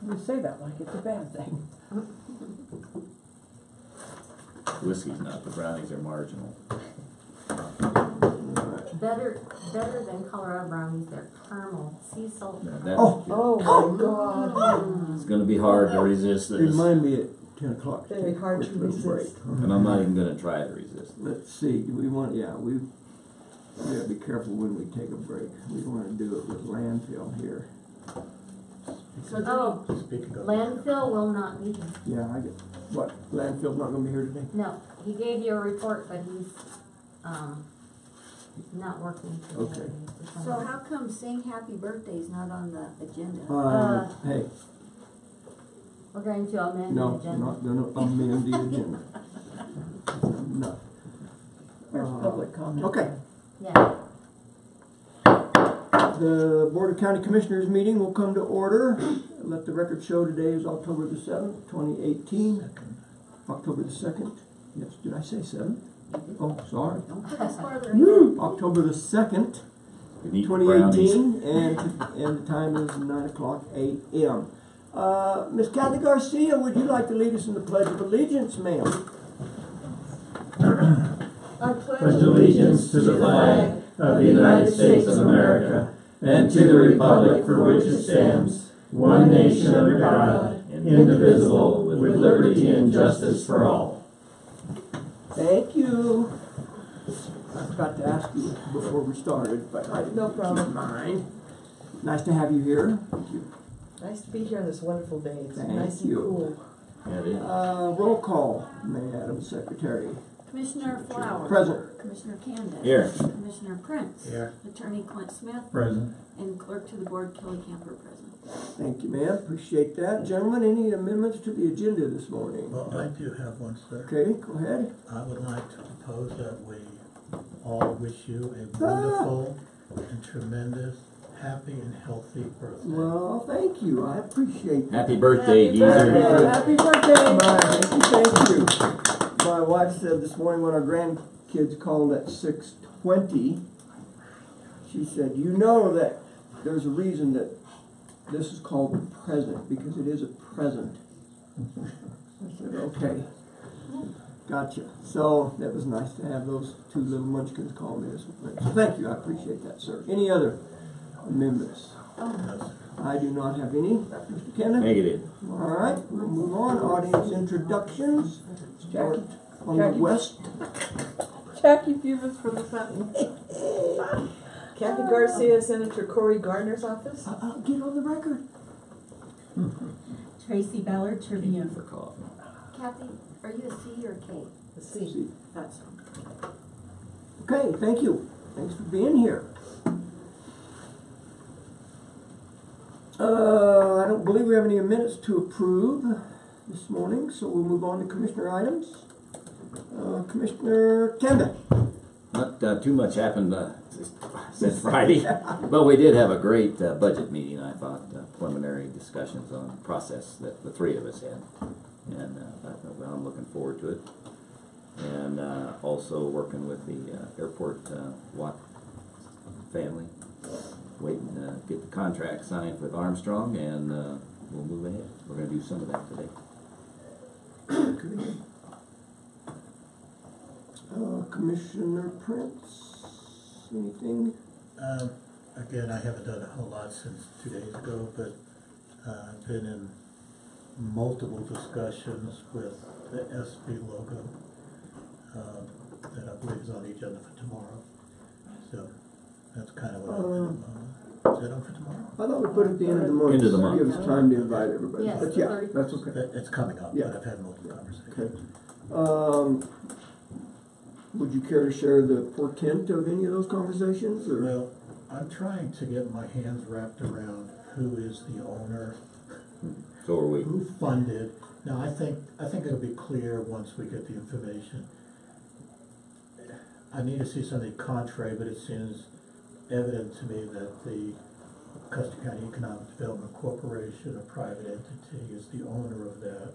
You say that like it's a bad thing. Whiskey's not, the brownies are marginal. Better than Colorado brownies, they're caramel, sea salt. Oh my God. It's gonna be hard to resist this. Remind me at 10 o'clock. Very hard to resist. And I'm not even gonna try to resist. Let's see, do we want, we gotta be careful when we take a break. We wanna do it with landfill here. Oh, landfill will not be here. Yeah, what, landfill's not gonna be here today? No, he gave you a report, but he's, not working today. Okay. So how come saying happy birthday is not on the agenda? Hey, We're going to amend the no, agenda. not gonna amend the agenda. No. There's public comment. Okay, Yeah. the Board of County Commissioners meeting will come to order. Let the record show today is October the 7th, 2018. October the 2nd. Yes, did I say 7th? Oh, sorry. Don't put us farther October the 2nd, You need brownies. 2018, and the time is 9:00 a.m. Miss Kathy Garcia, would you like to lead us in the Pledge of Allegiance, ma'am? I pledge allegiance to the flag of the United States of America and to the republic for which it stands, one nation under God, indivisible, with liberty and justice for all. Thank you. I forgot to ask you before we started, but I No problem. keep mine. Nice to have you here. Thank you. Nice to be here on this wonderful day. It's Thank nice you. and cool. Yeah, it is. Roll call, Madam Secretary. Commissioner Flowers. Present. Commissioner Candace. Here. Commissioner Prince. Here. Attorney Clint Smith. Present. And Clerk to the Board Kelly Camper present. Thank you, ma'am. Appreciate that. Gentlemen, any amendments to the agenda this morning? Well, I do have one, sir. Okay, go ahead. I would like to propose that we all wish you a wonderful and tremendous, happy and healthy birthday. Well, thank you. I appreciate that. Happy birthday, Happy geezer. birthday. Happy birthday. Thank you. My wife said this morning when our grandkids called at 6:20, she said, you know that there's a reason that this is called the present, because it is a present. I said, okay. Gotcha. So that was nice to have those two little munchkins call me this morning. So thank you. I appreciate that, sir. Any other amendments? I do not have any. Mr. Kenneth? Negative. All right, we'll move on. Audience introductions. Start on the Jackie. west. Jackie Bubis for the Sentinel. Kathy Garcia, Senator Cory Gardner's office. I'll get on the record. Tracy Ballard, Tribune. For coffee. Kathy, are you a C or a K? The C. That's Okay, thank you. Thanks for being here. I don't believe we have any minutes to approve this morning, so we'll move on to commissioner items. Commissioner Kenda. Not too much happened since Friday, but we did have a great budget meeting, I thought. Preliminary discussions on the process that the three of us had. And well, I'm looking forward to it. And also working with the airport Watt family. Waiting to get the contract signed with Armstrong, and we'll move ahead. We're going to do some of that today. Commissioner Prince, anything? Again, I haven't done a whole lot since 2 days ago, but I've been in multiple discussions with the SB logo that I believe is on the agenda for tomorrow. So that's kind of what I'm doing. Is that on for tomorrow? I thought we put it at the end of the month. End of the month. Give us time to invite everybody. Yes, But the yeah, 31st. that's okay. It's coming up, Yeah. but I've had multiple conversations. Okay. Would you care to share the portent of any of those conversations? Or? Well, I'm trying to get my hands wrapped around who is the owner, So are we. who funded. Now, I think it'll be clear once we get the information. I need to see something contrary, but it seems evident to me that the Custer County Economic Development Corporation, a private entity, is the owner of that.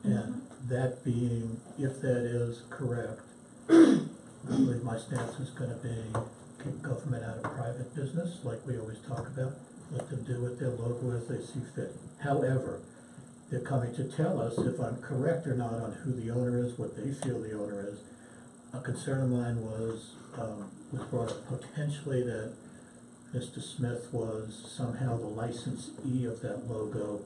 And that being, if that is correct, I believe my stance is going to be keep government out of private business, like we always talk about. let them do with their logo as they see fit. However, they're coming to tell us if I'm correct or not on who the owner is, what they feel the owner is. A concern of mine was brought up potentially that Mr. Smith was somehow the licensee of that logo.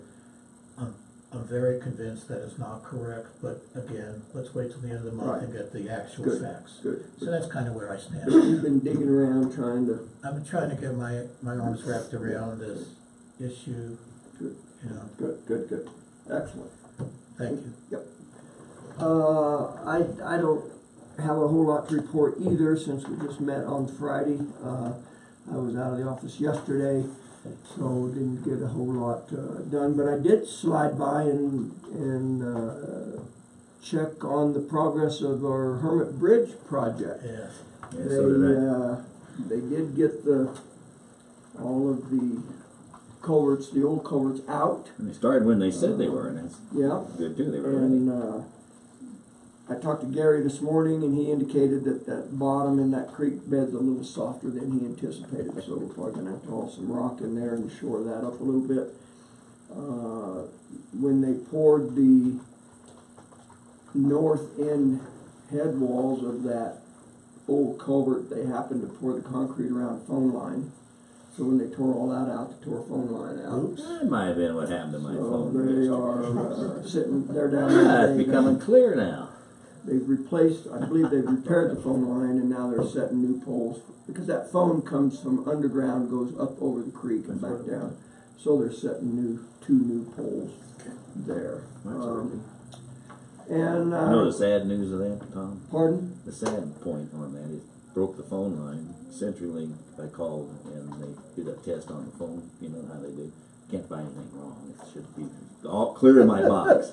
I'm very convinced that is not correct, but again, let's wait till the end of the month and get the actual Good, facts. good. So that's kind of where I stand. You've been digging around trying to, I'm trying to get my arms wrapped around this issue, good, you know. good. Excellent. Thank you. Yep. I don't have a whole lot to report either since we just met on Friday. I was out of the office yesterday, so didn't get a whole lot done. But I did slide by and check on the progress of our Hermit Bridge project. Yes. Yeah, so did I. They did get all of the culverts, the old culverts out. And they started when they said they were, and that's Yeah. good too. They were And ready. I talked to Gary this morning, and he indicated that bottom in that creek bed's a little softer than he anticipated, so we're probably gonna have to haul some rock in there and shore that up a little bit. When they poured the north end head walls of that old culvert, they happened to pour the concrete around a phone line. So when they tore all that out, they tore a phone line out. Oops. That might have been what happened to my So phone. they are sitting, they're down there. Ah, it's becoming clear now. They've replaced, I believe they've repaired the phone line, and now they're setting new poles, because that phone comes from underground, goes up over the creek and back down. So they're setting two new poles there. And, You know the sad news of that, Tom? pardon? The sad point on that is broke the phone line. CenturyLink, I called and they did a test on the phone. You know how they do. Can't find anything wrong. It should be all clear in my box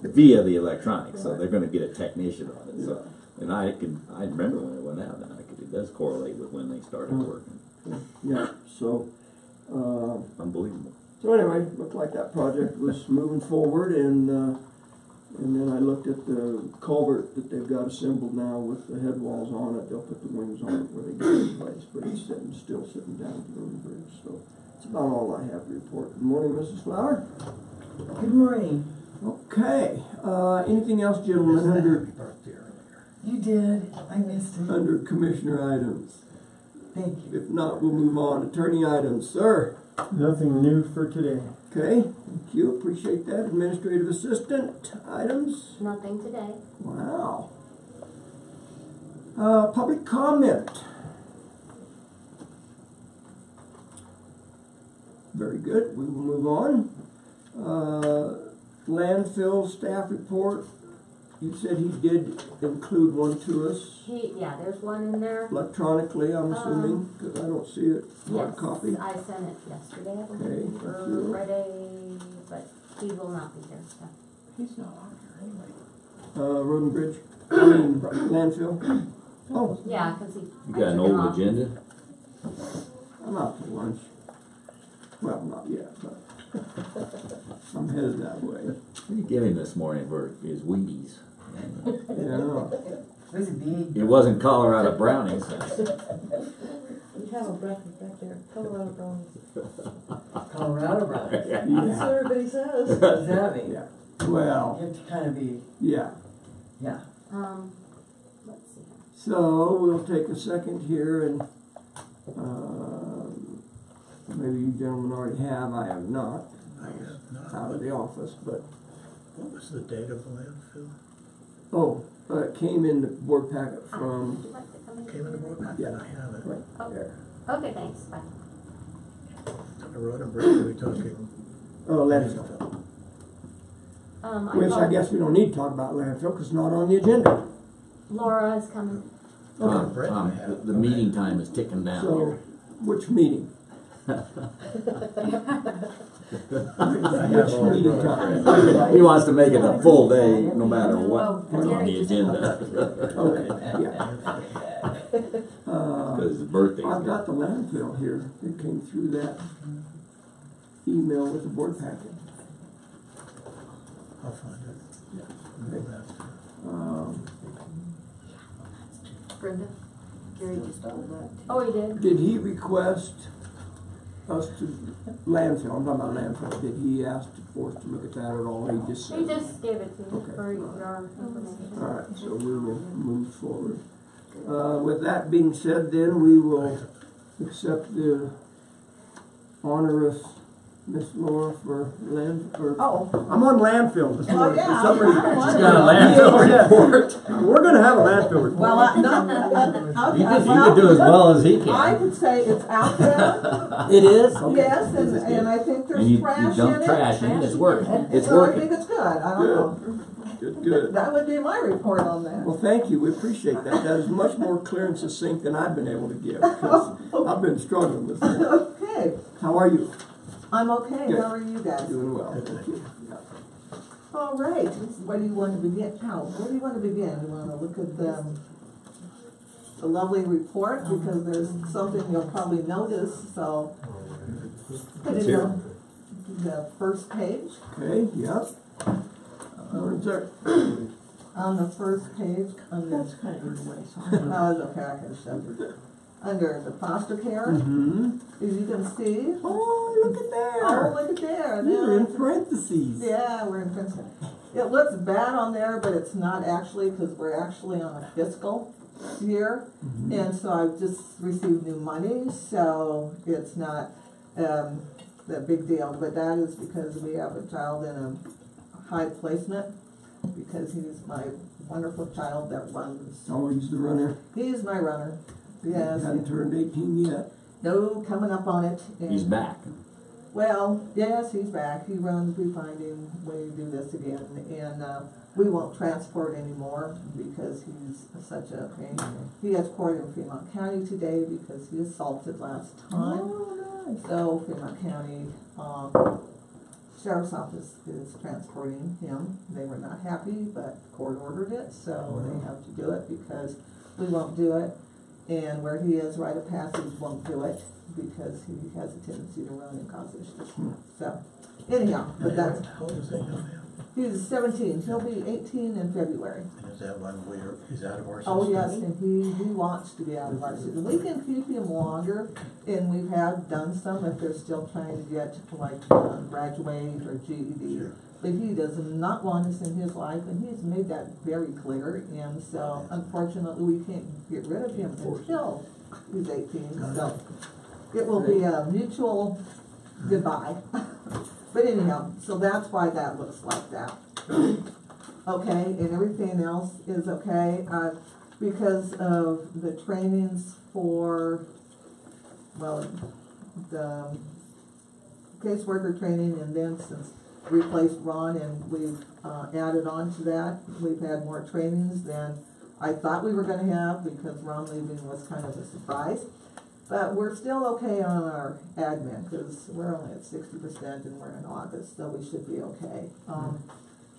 via the electronics. So they're going to get a technician on it. So, and I remember when it went out, and it does correlate with when they started working. Yeah, so, Unbelievable. so anyway, looked like that project was moving forward, and then I looked at the culvert that they've got assembled now with the head walls on it. They'll put the wings on it where they get it in place, but it's still sitting down at the road bridge. So that's about all I have to report. Good morning, Mrs. Flower. Good morning. Okay, anything else, gentlemen, under Happy birthday earlier. You did. I missed it. commissioner items? Thank you. If not, we'll move on. Attorney items, sir. Nothing new for today. Okay, thank you, appreciate that. Administrative assistant items? Nothing today. Wow. Public comment. Very good, we will move on. Landfill staff report. You said he did include one to us Yeah, there's one in there. electronically, I'm assuming, because I don't see it. Hard Yes, copy. I sent it yesterday, I Okay, believe, thank or you. Friday, but he will not be here, so. He's not on here anyway. Road and bridge, landfill. Oh, Yeah, cause he. You I got an took him old off. agenda? I'm out to lunch. Well, not yet, but I'm headed that way. What did you give him this morning for his Wheaties? Yeah. There's a bee. It wasn't Colorado brownies. You have a breakfast back there, Colorado brownies. Colorado brownies. That's what everybody says. What does that mean? Yeah. Well, You have to kind of be, yeah. yeah. Let's see here. So we'll take a second here and maybe you gentlemen already have, I have not, I have out not. of the office, but, What was the date of the landfill? it came in the board packet Would from, you like to come in? Came in the board packet, Yeah. I have it. right Oh. there. Okay, thanks, bye. The road and bridge, are we talking? Landfill. Which I called- guess we don't need to talk about landfill, because it's not on the agenda. Laura is coming. Tom, Brett, Tom, I have. the meeting time is ticking down So, here. which meeting? I have Which all meeting the- time? He wants to make it a full day, no matter Oh, what's on Gary the just- agenda. Okay, yeah. Because his birthday's I've here. got the landfill here. It came through that email with the board packet. I'll find it. Okay. That's- Brenda, Gary just told that. Oh, he did? Did he request us to landfill, I'm talking about landfill, did he ask for us to look at that at all, or he just said? He just gave it to you Okay. for your information. Alright, so we will move forward. With that being said, then we will accept the honor of Miss Laura for Oh, I'm on landfill this morning. yeah. For some reason. She's got a landfill report. We're gonna have a landfill report. well, no, You could do as well as he I can. could say it's out there, It is? yes, and I think there's And you trash in dump it. trash in, it's working. It's So I working. think it's good, I don't know. Good. That would be my report on that. Well, thank you, we appreciate that. That is much more clear and succinct than I've been able to give, because I've been struggling with that. Okay, How are you? I'm okay, Good. how are you guys? Doing well, thank you. Yeah. All right, where do you want to begin? Where do you want to begin? You want to look at the lovely report, because there's something you'll probably notice, so. Put it on the first page. Okay, yeah. Morning, sir. On the first page, under, no, it's okay, I can show you. Under the foster care, Mm-hmm. as you can see. Oh, look at there. Oh, look at there. You're in Now, parentheses. yeah, we're in Princeton. It looks bad on there, but it's not actually, because we're actually on a fiscal year. Mhm. And so I've just received new money, so it's not that big deal. But that is because we have a child in a high placement, because he's my wonderful child that runs. Oh, he's the runner. He's my runner. Yes. He hasn't turned 18 yet. No, coming up on it. And He's back. well, yes, he's back. He runs, we find him, we do this again. And we won't transport anymore because he's such a pain. He has court in Fremont County today because he assaulted last time. Oh, nice. So Fremont County Sheriff's Office is transporting him. They were not happy, but court ordered it, so they have to do it because we won't do it. And where he is, rite of passage won't do it because he has a tendency to run and cause issues. So, anyhow, but that's, How old is that young man? he's 17, he'll be 18 in February. And is that one where he's out of our system? Oh, yes, and he wants to be out of our system. We can keep him longer, and we have done some if they're still trying to get, like, graduate or GED. Sure. But he does not want us in his life, and he's made that very clear, and so unfortunately, we can't get rid of him until he's 18, so it will be a mutual goodbye. But anyhow, so that's why that looks like that. Okay, and everything else is okay, because of the trainings for, well, the caseworker training, and then since replaced Ron and we've added on to that, we've had more trainings than I thought we were gonna have, because Ron leaving was kind of a surprise. But we're still okay on our admin, because we're only at 60% and we're in August, so we should be okay.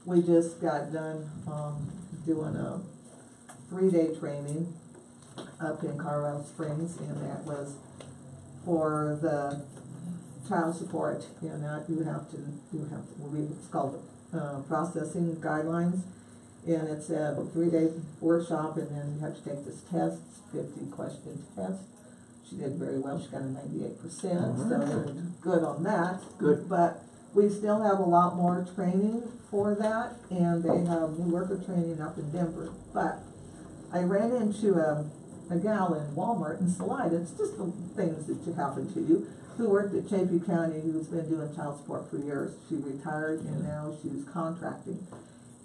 We just got done doing a 3-day training up in Colorado Springs, and that was for the child support. And that you have to, it's called processing guidelines, and it's a 3-day workshop, and then you have to take this test, 50-question test. She did very well. She got a 98%, so we're good on that. Good. But we still have a lot more training for that, and they have new worker training up in Denver. But I ran into a gal in Walmart in Salida. It's just the things that should happen to you, who worked at Chaffee County, who's been doing child support for years. She retired, and now she's contracting.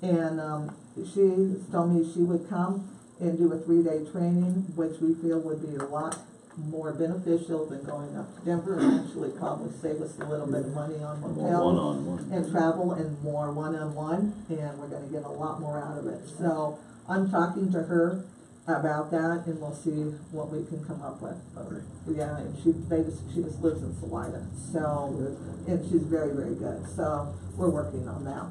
And she told me she would come and do a 3-day training, which we feel would be a lot more beneficial than going up to Denver, and actually probably save us a little bit of money on More hotels one-on-one. and travel, and more one-on-one, and we're gonna get a lot more out of it. So I'm talking to her about that, and we'll see what we can come up with. Yeah, and she just lives in Salida, so, and she's very, very good, so we're working on that.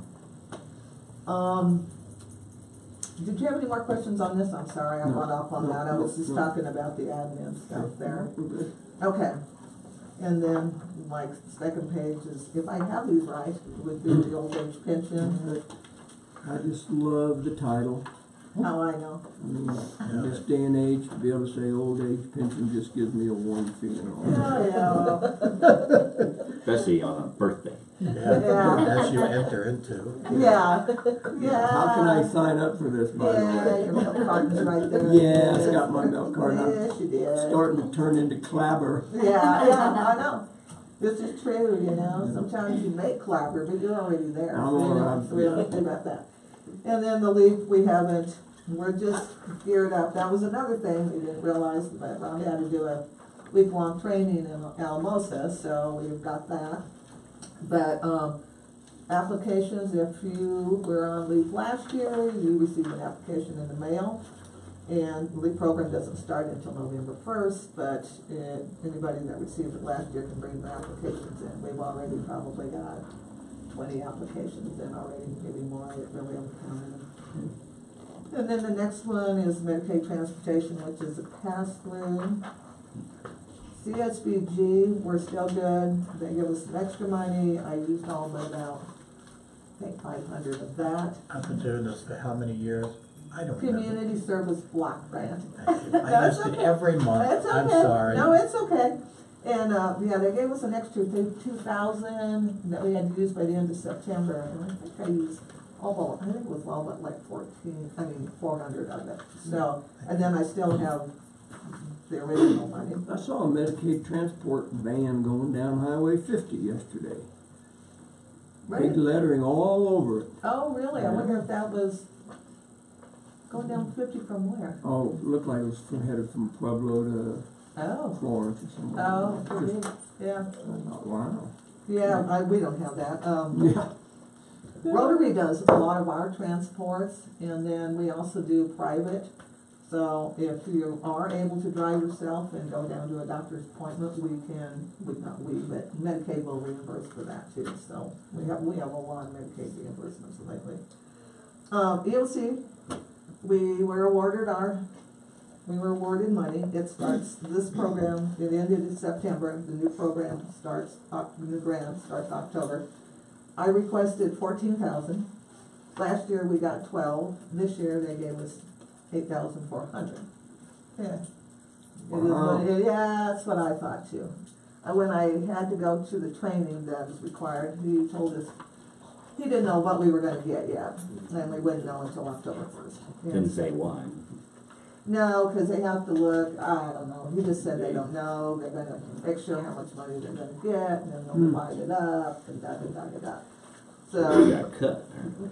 Did you have any more questions on this? I'm sorry, I went off on that. I was just talking about the admin stuff there. Okay. And then, like, second page is, if I have these right, would be the old age pension. I just love the title. Oh, I know. I mean, in this day and age, to be able to say old age pension just gives me a warm feeling. Especially on a birthday. Yeah. As you enter into. Yeah, yeah. How can I sign up for this, by the Yeah, way? your milk carton's right there. Yeah, it's got my milk card. I'm Yes, you did. starting to turn into clabber. Yeah, I know. This is true, you know. Sometimes you make clabber, but you're already there. I'm So, you know, alright. so we don't have to do about that. And then the leaf, we're just geared up. That was another thing we didn't realize, but Ron had to do a week-long training in Alamosa, so we've got that. But, applications, if you were on leave last year, you received an application in the mail. And the leave program doesn't start until November 1st, but anybody that received it last year can bring their applications in. We've already probably got 20 applications in already, maybe more, I really haven't counted them. And then the next one is Medicaid transportation, which is a pass-through. CSBG, we're still good. They give us some extra money. I used all but about, I think, 500 of that. I've been doing this for how many years? I don't remember. Community Service Block Grant. Thank you. I missed it every month. It's okay. I'm sorry. No, it's okay. And, yeah, they gave us an extra 2,000 that we had to use by the end of September. And I think I used I think it was all but like 400 of it. So, and then I still have the original money. I saw a Medicaid transport van going down Highway 50 yesterday. Right. Big lettering all over it. Oh, really? I wonder if that was going down 50 from where? Oh, it looked like it was headed from Pueblo to Oh. Florence or somewhere. Oh, for me. Yeah. I thought, wow. Yeah, we don't have that. Yeah. Rotary does a lot of our transports, and then we also do private. So if you are able to drive yourself and go down to a doctor's appointment, but Medicaid will reimburse for that too. So we have a lot of Medicaid reimbursements lately. EOC, we were awarded money. It starts, this program, it ended in September. The new program starts, the new grant starts October. I requested 14,000. Last year we got 12. This year they gave us 8,400. Yeah. Wow. Yeah, that's what I thought too. When I had to go to the training that was required, he told us he didn't know what we were going to get yet, and we wouldn't know until October 1st. Didn't say why. No, because they have to look, I don't know, he just said they don't know, they're gonna make sure how much money they're gonna get, and then they'll divide it up, and da-da-da-da-da. We So, got cut.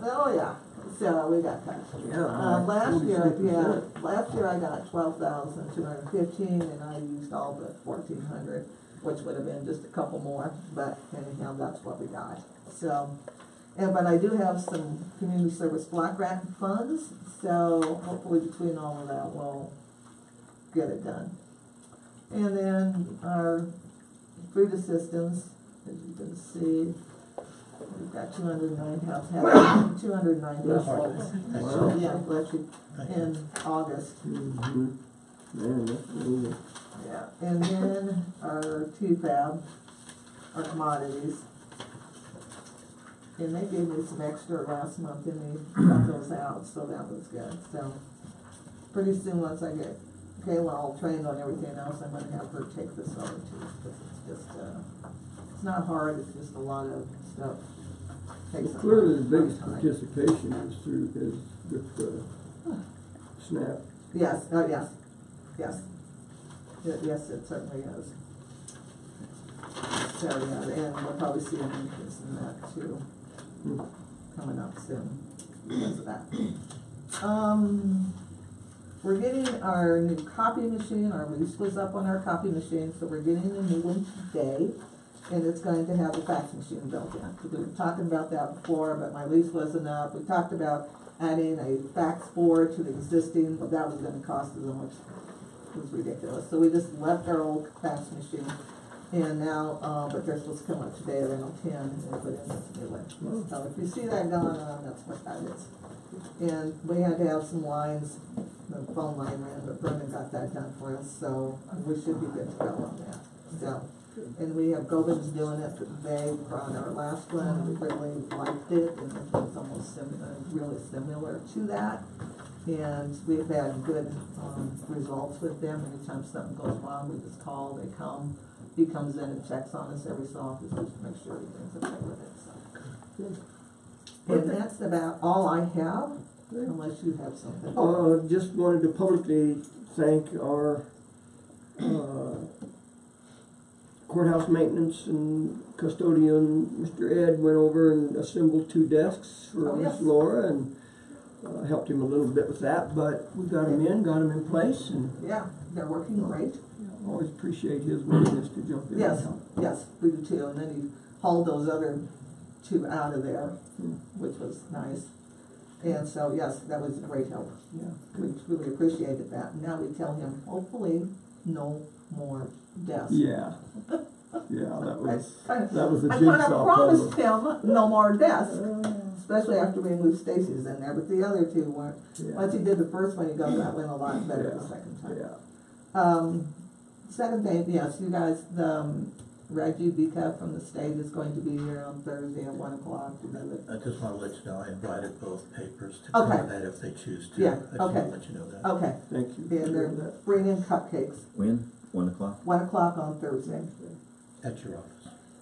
oh yeah, so we got cut. Yeah. Last year, 46%. last year I got 12,215, and I used all but 1,400, which would have been just a couple more, but anyhow, that's what we got. So, but I do have some community service block grant funds, so hopefully between all of that, we'll get it done. And then our food assistance, as you can see, we've got 209 households. Wow. Yeah, bless you, in August. Mm-hmm. Man, that's amazing. Yeah, and then our TFAB, our commodities. And they gave me some extra last month and we got those out, so that was good. So pretty soon once I get Kayla all trained on everything else, I'm gonna have her take this over too. Because it's just, it's not hard, it's just a lot of stuff. Takes a Clearly, the lot biggest of time. participation is with SNAP. Yes, yes. Yes, it certainly is. So, yeah, and we'll probably see an increase in that too, coming up soon because of that. We're getting our new copy machine. Our lease was up on our copy machine, so we're getting a new one today. And it's going to have a fax machine built in. We were talking about that before, but my lease wasn't up. We talked about adding a fax board to the existing, but that was gonna cost us so much. It was ridiculous. So we just left our old fax machine. And now, but they're supposed to come up today around 10 and put in this new one. So if you see that going on, that's what that is. And we had to have some lines, the phone line ran, but Brendan got that done for us, so we should be good to go on that. So, and we have Govin's doing it today on our last one, we really liked it, and it was almost really similar to that. And we've had good, results with them. Anytime something goes wrong, we just call, they come. He comes in and checks on us every so often, just to make sure everything's okay with it, so. And that's about all I have, unless you have something. Just wanted to publicly thank our, courthouse maintenance and custodian, Mr. Ed, went over and assembled 2 desks for Oh, Miss yes. Laura, and helped him a little bit with that, but we got him in place, and Yeah, they're working great. always appreciate his willingness to jump in. Yes, yes, we do too, and then he hauled those other 2 out of there, which was nice. And so, yes, that was a great help. Yeah. We really appreciated that. And now we tell him, hopefully, no more deaths. Yeah. Yeah, that was the I jigsaw kind of puzzle. promised him no more deaths, especially after we moved Stacy's in there, but the other 2 weren't. Yeah. Once he did the first one, he got that went a lot better the Yeah. second time. Yeah. Second thing, yes, you guys, the Rajiv Bika from the state is going to be here on Thursday at 1 o'clock to do it. I just wanna let you know, I invited both papers to Okay. come to that if they choose to. Yeah, I just okay. wanna let you know that. Okay, Thank you. for and they're doing that. bringing cupcakes, When? 1 o'clock? 1 o'clock on Thursday. At your office.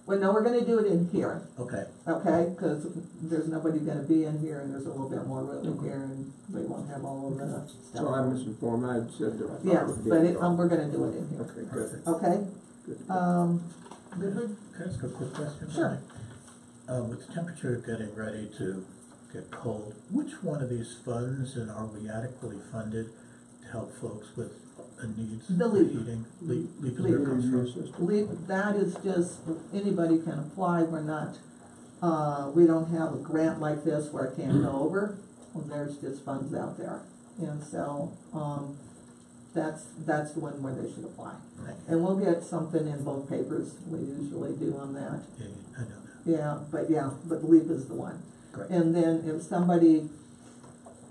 Well, no, we're gonna do it in here, Okay, okay, cause there's nobody gonna be in here and there's a little bit more room in here and we won't have all of the stuff. So I misinformed, I had said that I thought Yes, it was but being- we're gonna do it in here, Okay, good. perfect. okay? Good. Good. Can I ask a quick question? Sure. With the temperature getting ready to get cold, which one of these funds, and are we adequately funded to help folks with needs The for LEAP. heating? LEAP is LEAP. where it comes from. Leave, that is just, anybody can apply, we're not, we don't have a grant like this where it can't go over. Well, there's just funds out there, and so, that's the one where they should apply. Thank you. And we'll get something in both papers, we usually do on that. Yeah, I know that. Yeah, but LEAP is the one. Great. And then if somebody,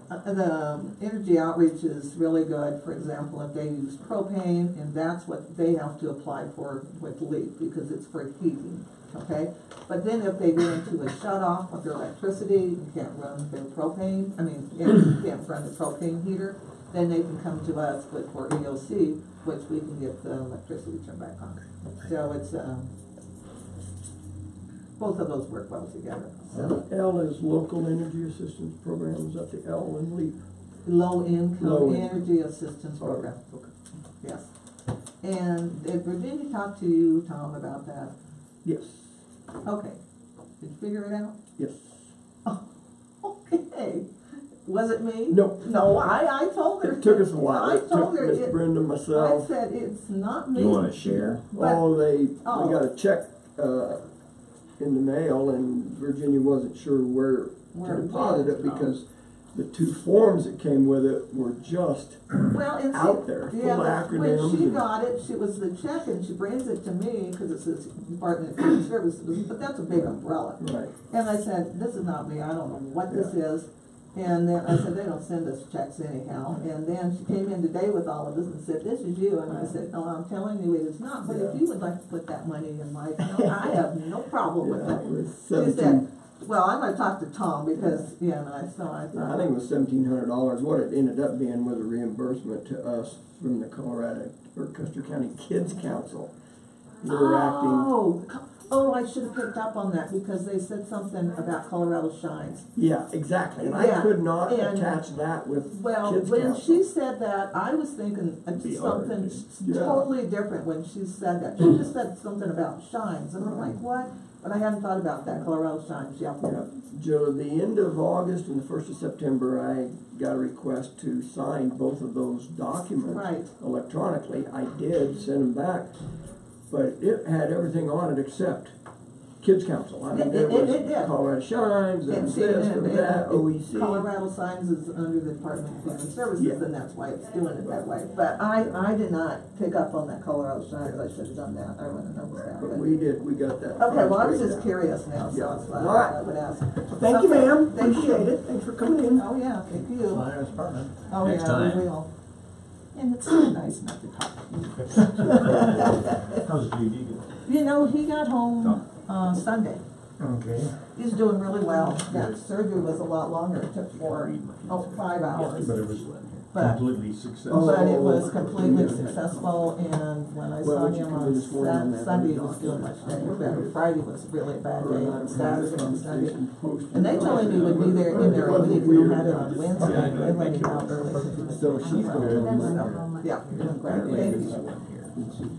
the energy outreach is really good, for example, if they use propane, and that's what they have to apply for with LEAP, because it's for heating, okay? But then if they go into a shut-off with their electricity, you can't run their propane, you can't run the propane heater, then they can come to us for EOC, which we can get the electricity turned back on. So it's, both of those work well together, so. L is Local Energy Assistance Program, is that the L in LEAP? Low income Low energy assistance program, Okay. yes. And did Virginia talk to you, Tom, about that? Yes, Okay, did you figure it out? yes. Okay, was it me? No. No, I told her. It took us a while. I It told took her, Miss Brenda, I myself. said, it's not me. You wanna share? But- Oh, they Oh. got a check, in the mail, and Virginia wasn't sure where Where to it deposit went. it because the 2 forms that came with it were just Well, and out there, full yeah, of but when acronyms she and- got it, she was the check and she brings it to me, cause it says Department of Human Services, but that's a big umbrella. right. And I said, this is not me, I don't know what this is. And then I said, they don't send us checks anyhow. And then she came in today with all of this and said, this is you. And I said, no, I'm telling you it is not. But if you would like to put that money in my account, I have no problem with Yeah, it. it was She said, well, I'm gonna talk to Tom because, yeah, and I thought. I think it was $1,700. What it ended up being was a reimbursement to us from the Colorado or Custer County Kids Council. They were acting. Oh, I should have picked up on that because they said something about Colorado Shines. Yeah, exactly. And Yeah, I could not and- attach that with Well, Kids when Council. she said that, I was thinking of Be something hard, yeah. totally different when she said that. She just said something about shines, and I'm like, what? But I hadn't thought about that, Colorado Shines, yeah. Yeah, Joe, the end of August and the 1st of September, I got a request to sign both of those documents Right. electronically. I did send them back, but it had everything on it except Kids Council. I mean, there It was did. Colorado Shines, And and see, this, and that, OEC. Colorado Signs is under the Department of Human Services, Yeah. and that's why it's doing it that way. But I did not pick up on that Colorado Signs, I should have done that, I wouldn't have noticed that. But but- we did, we got that. Okay, well, I was straightened just out. curious now, so Yeah. that's why All right. I would ask. Thank you, Okay, ma'am. thank you. Appreciate it. Thanks for coming in. Oh, yeah, thank you. Fire department. Oh, Next yeah, time. we will. And it's so nice not to talk to you. How's Judy doing? You know, he got home, Sunday, Okay. He's doing really well. That surgery was a lot longer. It took 5 hours. But it was But, completely successful. but it was completely successful, and when I saw Well, you him come on in this morning on that, Sunday, he but was it's doing not- much better. Friday was really a bad day, and Saturday and Sunday. Posted. And they told him he would be there in there a week. We had it on Wednesday, and they let him out early. So she's That's going not to. how much. Yeah, doing great. Thank you.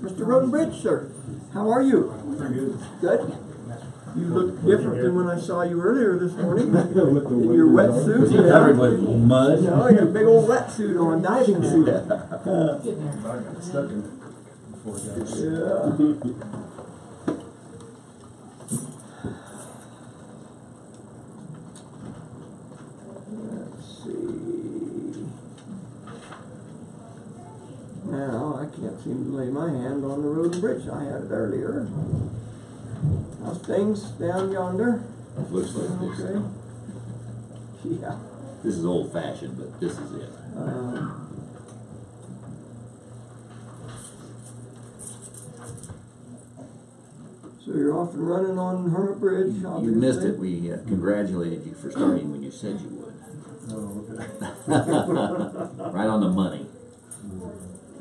Mr. Rodenbridge, sir, how are you? Pretty good. Good? You look different than when I saw you earlier this morning. With the In your wetsuit. Was he covered with mud? No, you got a big old wetsuit on, diving suit. Stuck in before it got. Yeah. Let's see. Now, I can't seem to lay my hand on the road and bridge. I had it earlier. How's things down yonder? Looks like this. Okay. Yeah. This is old fashioned, but this is it. So you're off and running on Hermit Bridge, You obviously? missed it. We congratulated you for starting when you said you would. Oh, okay. Right on the money.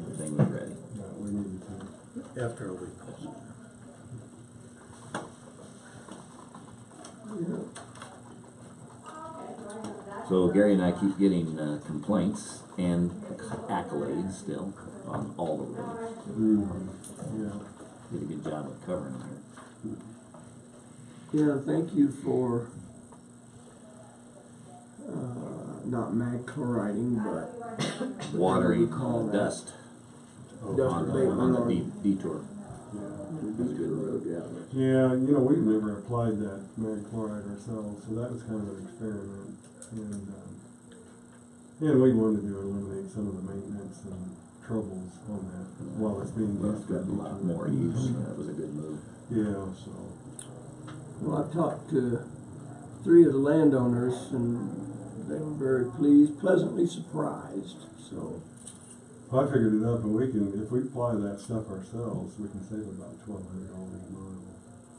Everything was ready. Yeah, we needed to. After a week. So Gary and I keep getting complaints and accolades still on all the roads. Yeah. Did a good job of covering there. Yeah, thank you for not mag chloriding, but Watering call that? dust Dust on abatement the on detour. Beach Road, yeah. Yeah, you know, we've never applied that mag chloride ourselves, so that was kind of an experiment. And we wanted to eliminate some of the maintenance and troubles on that while it's being Well, used. it's got a lot more use. That was a good move. Yeah, so. Well, I've talked to 3 of the landowners, and they were very pleased, pleasantly surprised, so. I figured it up, and if we apply that stuff ourselves, we can save about $1,200 a mile.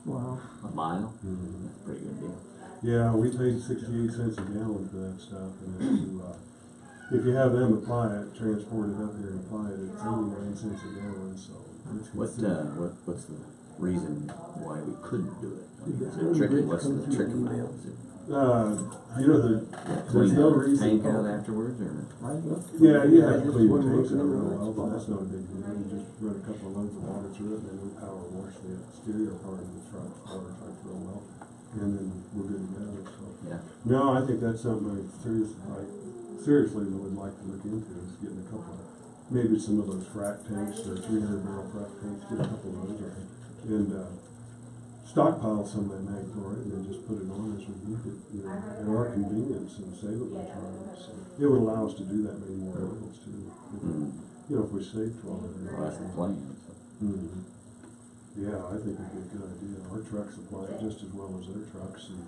Wow. A mile? Mhm. That's a pretty good deal. Yeah, we paid 68 cents a gallon for that stuff, and if you have them apply it, transport it up here and apply it, it's 89 cents a gallon, so. It's What's the reason why we couldn't do it? I mean, is The it tricky? bridge What's comes the through tricky email. about? Is it You know, there's clean no the reason. tank out afterwards, or? Yeah, you have to Just clean the one tanks was in out the real right well, but spot. that's not a big deal. You just run a couple of loads of water through it, and then we power wash the exterior part of the water truck real well, and then we're good to go, so. Yeah. No, I think that's something I seriously would like to look into, is getting a couple of, maybe some of those frac tanks, or 300-barrel frac tanks, get a couple of those, and stockpile some of that mag chloride, and then just put it on as we need it, you know, at our convenience, and save it much more. So it would allow us to do that many more levels too. You know, if we save 12 Well, that's the plan. So. Yeah, I think it'd be a good idea. Our trucks apply it just as well as their trucks, and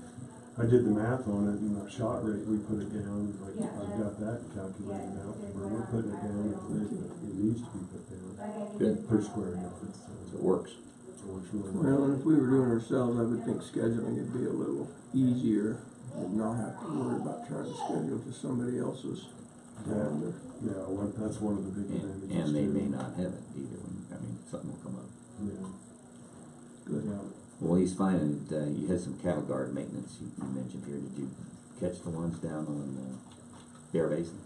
I did the math on it, and the shot rate, we put it down, like, I've got that calculated out, where we're putting it down, it needs to be put down. Good. Per square yard, so It works. it works really well. Well, and if we were doing it ourselves, I would think scheduling would be a little easier, and not have to worry about trying to schedule to somebody else's calendar. Yeah, well, that's one of the big advantages. And they too. may not have it either. I mean, something will come up. Yeah. Good. Yeah. Well, he's fine, and you had some cattle guard maintenance you mentioned here. Did you catch the ones down on Bear Basin?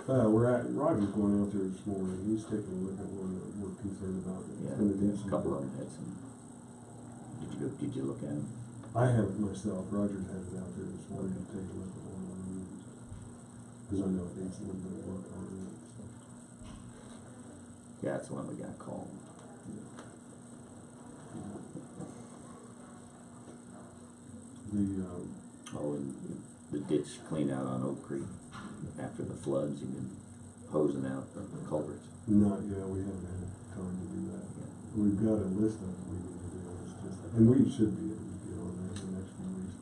Roger's going out there this morning. He's taking a look at one that we're concerned about. It's Yeah, gonna need a some couple work. of them had some. Did you look at them? I haven't myself. Roger's headed out there this morning to take a look at one of them. Because I know it needs a little bit of work on it. So. Yeah, that's the one we got called. And the ditch clean out on Oak Creek after the floods. You've been hosing out the culverts. We haven't had time to do that. We've got a list of them we need to do. It's just, and we should be able to get on there in the next few weeks.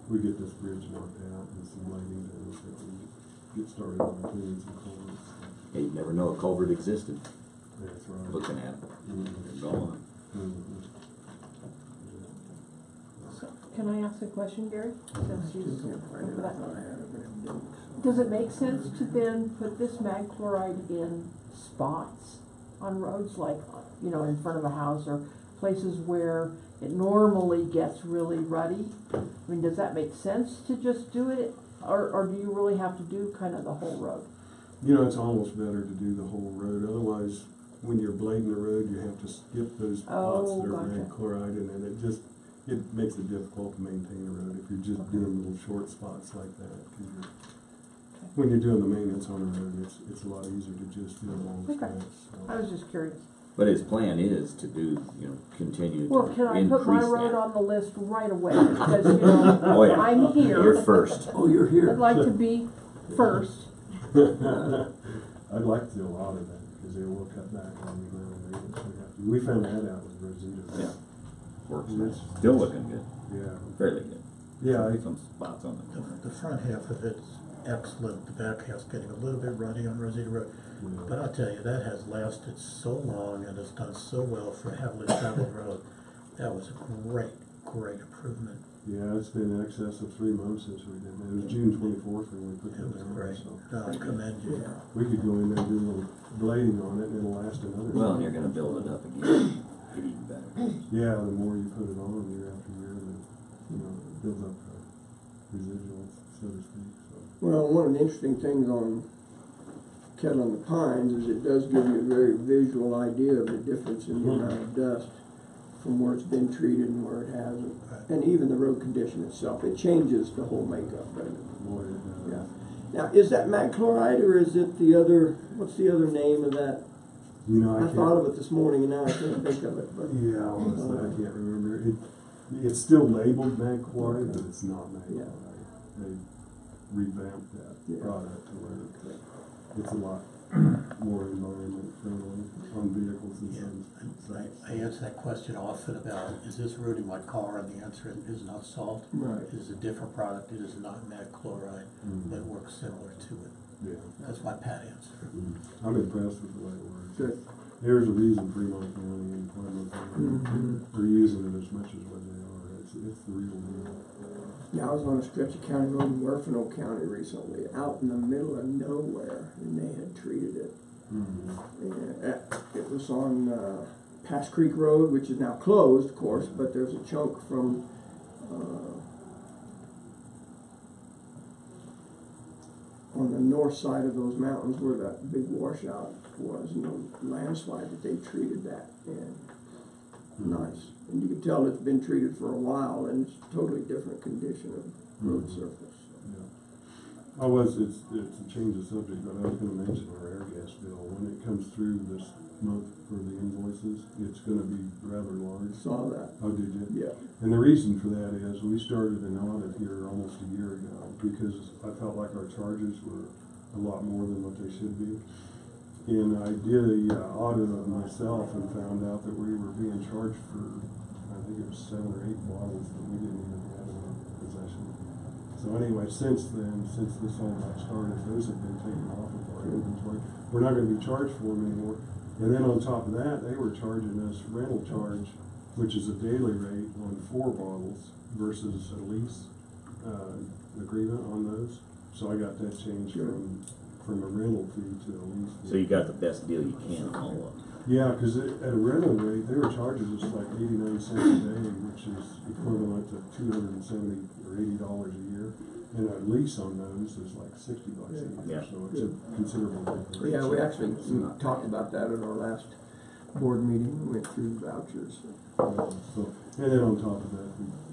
We get this bridge knocked out and some lighting and we get started on cleaning some culverts. Yeah, you never know a culvert existed. That's right. looking at, Mhm. going. Mhm. Can I ask a question, Gary? Since you- Can't find it. I thought I had it, but I didn't, so. Does it make sense to then put this mag chloride in spots on roads like, you know, in front of a house or places where it normally gets really ruddy? I mean, does that make sense to just do it, or do you really have to do kind of the whole road? You know, it's almost better to do the whole road, otherwise, when you're blading the road, you have to skip those spots Oh, that are gotcha. mag chloride, and then it makes it difficult to maintain the road if you're just doing little short spots like that. 'Cause when you're doing the maintenance on a road, it's a lot easier to just do a long Okay. stretch. I was just curious. But his plan is to do, continue to Well, can I put my increase road that. on the list right away? Because, you know, Oh, yeah. I'm here. You're first. Oh, you're here. I'd like to be first. I'd like to do a lot of that, because they will cut back on the amount of maintenance we have to. We found that out with Rosita. Yeah. Works And nice. it's- Still looking good, Yeah, fairly good. yeah, Some spots on the corner. The front half of it's excellent, the back half's getting a little bit ruddy on Rosita Road. yeah. But I'll tell you, that has lasted so long and has done so well for a heavily traveled road. That was a great, great improvement. Yeah, it's been in excess of 3 months since we did that. It was June 24th when we put It that was down. great. So No, I commend you. Yeah. we could go in there and do a little blading on it, and it'll last another. Well, and year. you're gonna build it up again, get even better. Yeah, the more you put it on year after year, it builds up residuals, so to speak. So. Well, one of the interesting things on Kettle in the Pines is it does give you a very visual idea of the difference in the amount of dust from where it's been treated and where it hasn't. And even the road condition itself, it changes the whole makeup, doesn't it? Boy, it does. Yeah. Now, is that mag chloride or is it the other, what's the other name of that? You know, I thought of it this morning and now I can't think of it, but. Yeah, honestly, I can't remember. It's still labeled mag chloride, but it's not mag Yeah. chloride. They revamped that Yeah. product to where it's a lot more environment friendly on vehicles and Yeah, things. I answer that question often about, is this ruining my car? And the answer is not salt. Right. It is a different product. It is not mag chloride, Mhm. but it works similar to it. Yeah. That's my pat answer. I'm impressed with the way it works. Good. There's a reason Fremont County and Plymouth Mhm. are using it as much as what they are. It's the real deal. Yeah, I was on a stretch of county road in Werfenau County recently, out in the middle of nowhere, and they had treated it. And it was on Pass Creek Road, which is now closed, of course, but there's a chunk from on the north side of those mountains where that big washout was, and the landslide that they treated that in. Nice. And you can tell it's been treated for a while, and it's totally different condition of road surface. Yeah. It's a change of subject, but I was gonna mention our air gas bill. When it comes through this month for the invoices, it's gonna be rather large. Saw that. Oh, did you? Yeah. And the reason for that is we started an audit here almost a year ago because I felt like our charges were a lot more than what they should be. And I did a audit of myself and found out that we were being charged for, I think it was 7 or 8 bottles that we didn't even have in our possession. So anyway, since then, since this all got started, those have been taken off of our inventory. We're not gonna be charged for them anymore. And then on top of that, they were charging us rental charge, which is a daily rate on 4 bottles versus a lease agreement on those. So I got that changed from a rental fee to a lease fee. So you got the best deal you can on all of them. Yeah, because at a rental rate, they were charging us like 89 cents a day, which is equivalent to $270 or $80 a year. And a lease on those is like $60 a year, Yeah. so it's a considerable difference. Yeah, we actually talked about that at our last board meeting. We went through vouchers. So, and then on top of that,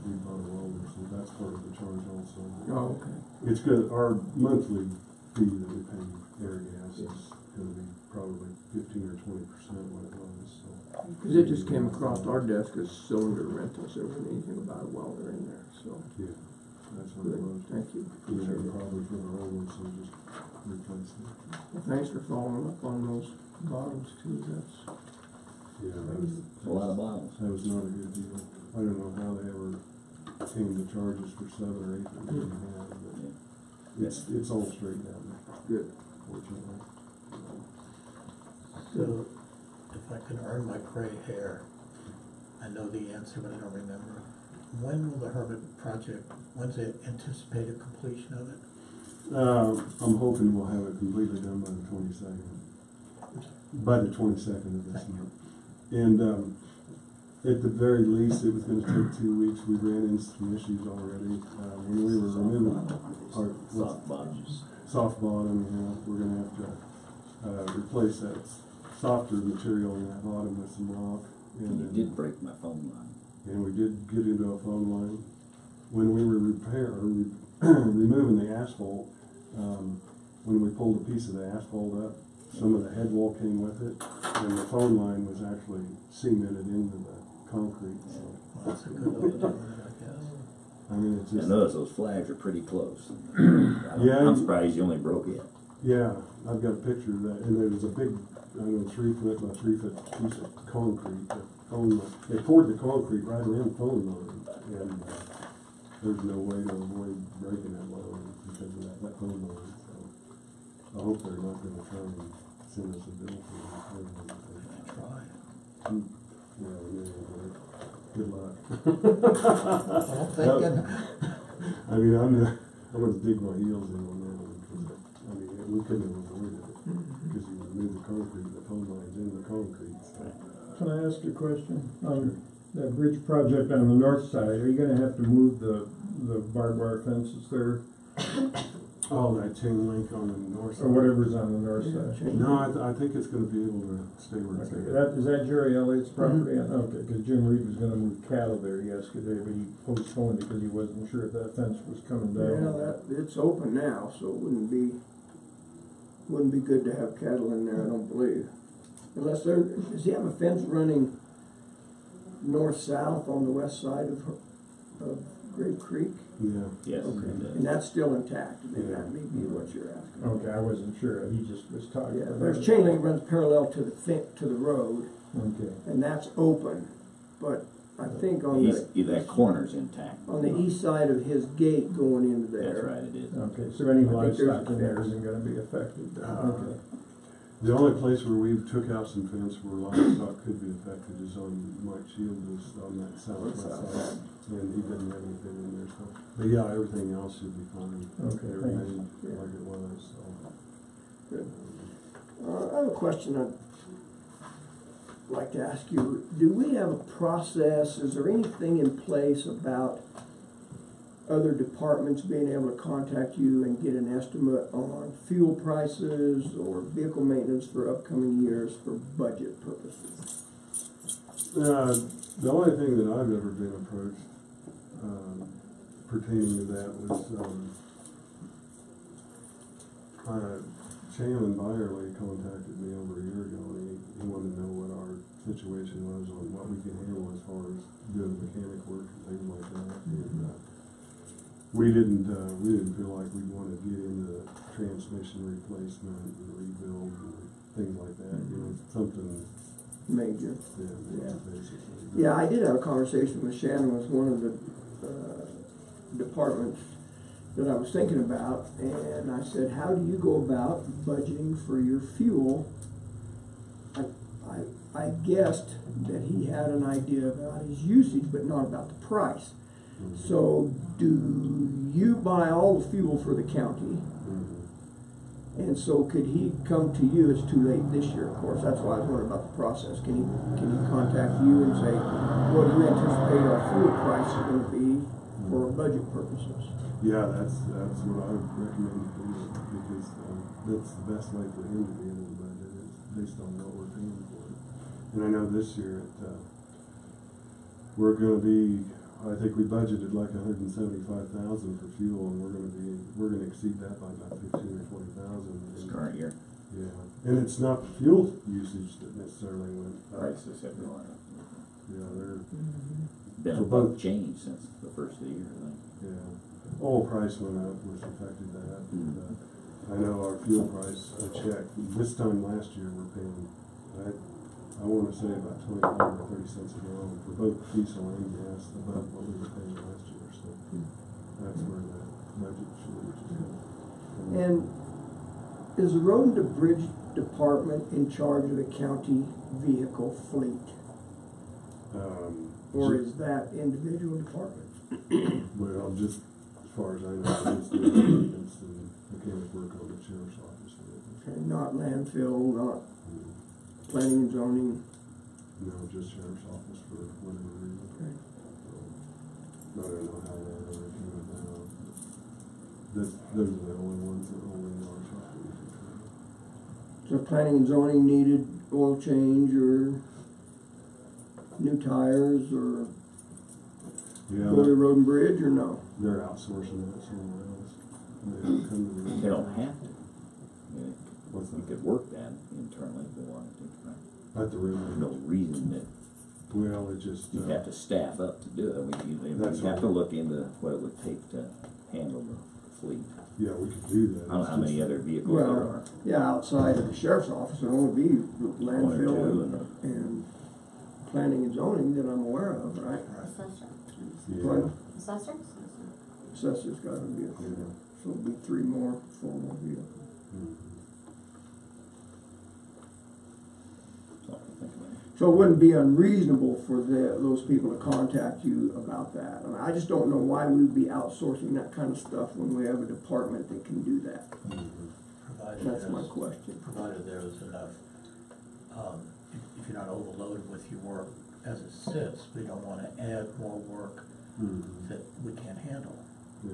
we bought a welder, so that's part of the charge also. Oh, okay. It's good. Our monthly fee that we pay air gas is going to be probably 15 or 20% what it was. So. Because it just came across our desk as cylinder rentals. There wasn't anything about a welder in there, so. Yeah, that's what it Good, was. thank you. We had Appreciate a it. problem for the old one, so we just replaced it. Well, thanks for following up on those bottles too. That's, Yeah, It's a lot of bottles. that was not a good deal. I don't know how they ever came to charge us for 7 or 8 that we didn't have, but it's all straight down there, good. fortunately. So, if I can earn my gray hair, I know the answer, but I don't remember. When will the Herbert project, when's the anticipated completion of it? I'm hoping we'll have it completely done by the 22nd. By the 22nd of this month. And at the very least, it was going to take 2 weeks. We ran into some issues already. When we were removing our soft bottom, we're going to have to replace that softer material in that bottom with some rock. And you did break my phone line. And we did get into a phone line. When we were removing the asphalt, when we pulled a piece of the asphalt up, some of the head wall came with it, and the phone line was actually cemented into the concrete. So. Well, that's a good way of doing it, I guess. I mean, it's just. I noticed those flags are pretty close. Yeah. I'm surprised you only broke it. Yeah, I've got a picture of that, and there was a big, 3 foot by 3 foot piece of concrete. They poured the concrete right around the phone line, and there's no way to avoid breaking that line because of that phone line. So I hope they're not going to try and send us a bill for the phone line. Try. Yeah, good luck. Well, thinking. I mean, I'm going to dig my heels in on that one because I mean we couldn't have avoided it because you remove the concrete, the phone line's in the concrete. So. Can I ask a question? That bridge project on the north side, are you gonna have to move the barbed wire fences there, Oh, that chain link on the north side. or whatever's on the north side? No, I think it's going to be able to stay where it's at. Is that Jerry Elliott's property? Okay, because Jim Reed was gonna move cattle there yesterday, but he postponed it because he wasn't sure if that fence was coming down. Yeah, it's open now, so it wouldn't be good to have cattle in there, I don't believe. Unless does he have a fence running north-south on the west side of Grape Creek? Yeah. Yes. Okay, it and that's still intact, maybe that may be what you're asking. Okay, I wasn't sure, he just was talking. Yeah, about there's it. chain link runs parallel to the road, Okay. and that's open, but I think on that corner's intact. the east side of his gate going into there. That's right, it is. Okay, so any I think there's livestock a in there fence. isn't gonna be affected, okay. The only place where we took out some fence where livestock could be affected is on Mike Shields' on that southwest side, and he didn't have anything in there. So, but yeah, everything else should be fine. Okay, It thanks. remained like it was. So. Good. I have a question I'd like to ask you. Do we have a process, is there anything in place about other departments being able to contact you and get an estimate on fuel prices or vehicle maintenance for upcoming years for budget purposes? The only thing that I've ever been approached pertaining to that was Shannon Byerly contacted me over a year ago, and he wanted to know what our situation was on what we can handle as far as doing mechanic work and things like that. And, we didn't feel like we wanted to get into transmission replacement and rebuild and things like that. You know, something Major. yeah. Basically. Yeah, I did have a conversation with Shannon with one of the departments that I was thinking about, and I said, how do you go about budgeting for your fuel? I guessed that he had an idea about his usage, but not about the price. Mm-hmm. So do you buy all the fuel for the county? Mm-hmm. And so could he come to you? It's too late this year, of course. That's why I was wondering about the process. Can he contact you and say, what do you anticipate our fuel price is going to be for budget purposes? Yeah, that's what I would recommend to do, because that's the best way for him to be able to budget is based on what we're paying for it. And I know this year we're going to be. I think we budgeted like $175,000 for fuel, and we're going to exceed that by about 15 or 20,000 This current year. Yeah, and it's not the fuel usage that necessarily went up. Prices have gone up. Yeah, they're Been For above both. change since the first of the year, I think. yeah. Oil price went up, which affected that. And, I know our fuel price. I checked this time last year. We're paying. I want to say about 25 or 30 cents a gallon for both diesel and gas above what we were paying last year. So that's where that budget shortage is. And Is the Road and Bridge Department in charge of the county vehicle fleet? Or is that individual departments? Well, just as far as I know, it's the mechanic work on the sheriff's office. Okay, not landfill, not planning and zoning. No, just sheriff's office for whatever reason. Okay. I don't know how that ever came about. Those are the only ones that only are software. So planning and zoning needed oil change or new tires or Yeah, go to Road and Bridge or no? they're outsourcing that somewhere else. They don't come to the. They don't have to. I mean, you could work that internally if they wanted to, right? At the There's no river. reason that Well, it just. you have to staff up to do it. We That's have to right. look into what it would take to handle the fleet. Yeah, we could do that. I don't know how many other vehicles there Well, are. yeah, outside of the sheriff's office, there'll only be One or landfill two, and planning and zoning that I'm aware of, right? Assessor. Pardon? Assessor? Assessor's got a vehicle, Yeah. so it'll be 3 more formal vehicles. Something to think about. So it wouldn't be unreasonable for those people to contact you about that. I mean, I just don't know why we would be outsourcing that kind of stuff when we have a department that can do that. Provided That's my there's- question. Provided there is enough, if you're not overloaded with your work as it sits, we don't wanna add more work that we can't handle. Yeah.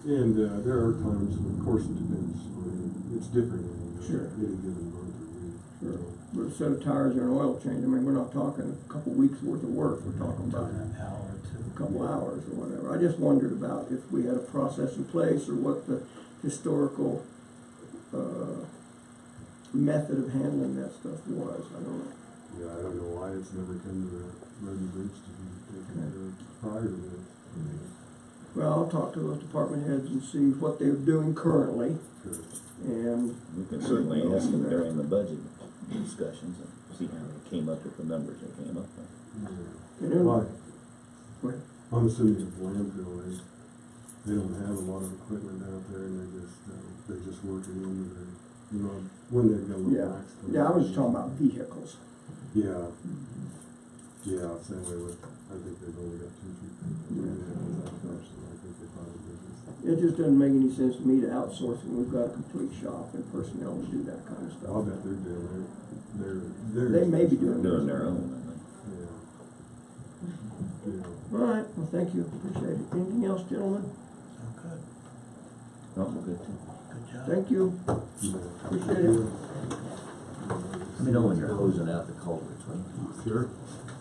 And there are times, of course, it depends. I mean, it's different in Sure. any given month or week. Sure. But a set of tires and an oil change, I mean, we're not talking a couple weeks worth of work, we're talking about An hour or two. a couple hours or whatever. I just wondered about if we had a process in place or what the historical, method of handling that stuff was. I don't know. Yeah, I don't know why it's never come to the road and bridge to be taken care of prior to this. Well, I'll talk to those department heads and see what they're doing currently Sure. and. We can certainly ask them during the budget discussions and see how they came up with the numbers they came up with. Yeah. And then- Why? Go ahead. I'm assuming it's landfill, they don't have a lot of equipment out there and they just work it into their, when they've got a little Yeah, lax. yeah, I was just talking about vehicles. Yeah. Yeah, same way with, I think they've only got 2 people. Yeah. Out there, so I think they probably just. It just doesn't make any sense to me to outsource it. We've got a complete shop and personnel to do that kind of I'll stuff. bet they're doing it. They may be doing Doing their own, I think. Yeah. Yeah. All right, well, thank you, appreciate it. Anything else, gentlemen? Oh, good, Oh, well, good too. good job. Thank you. Yeah. Appreciate it. Let me know when you're hosing out the culverts, will you? Sure.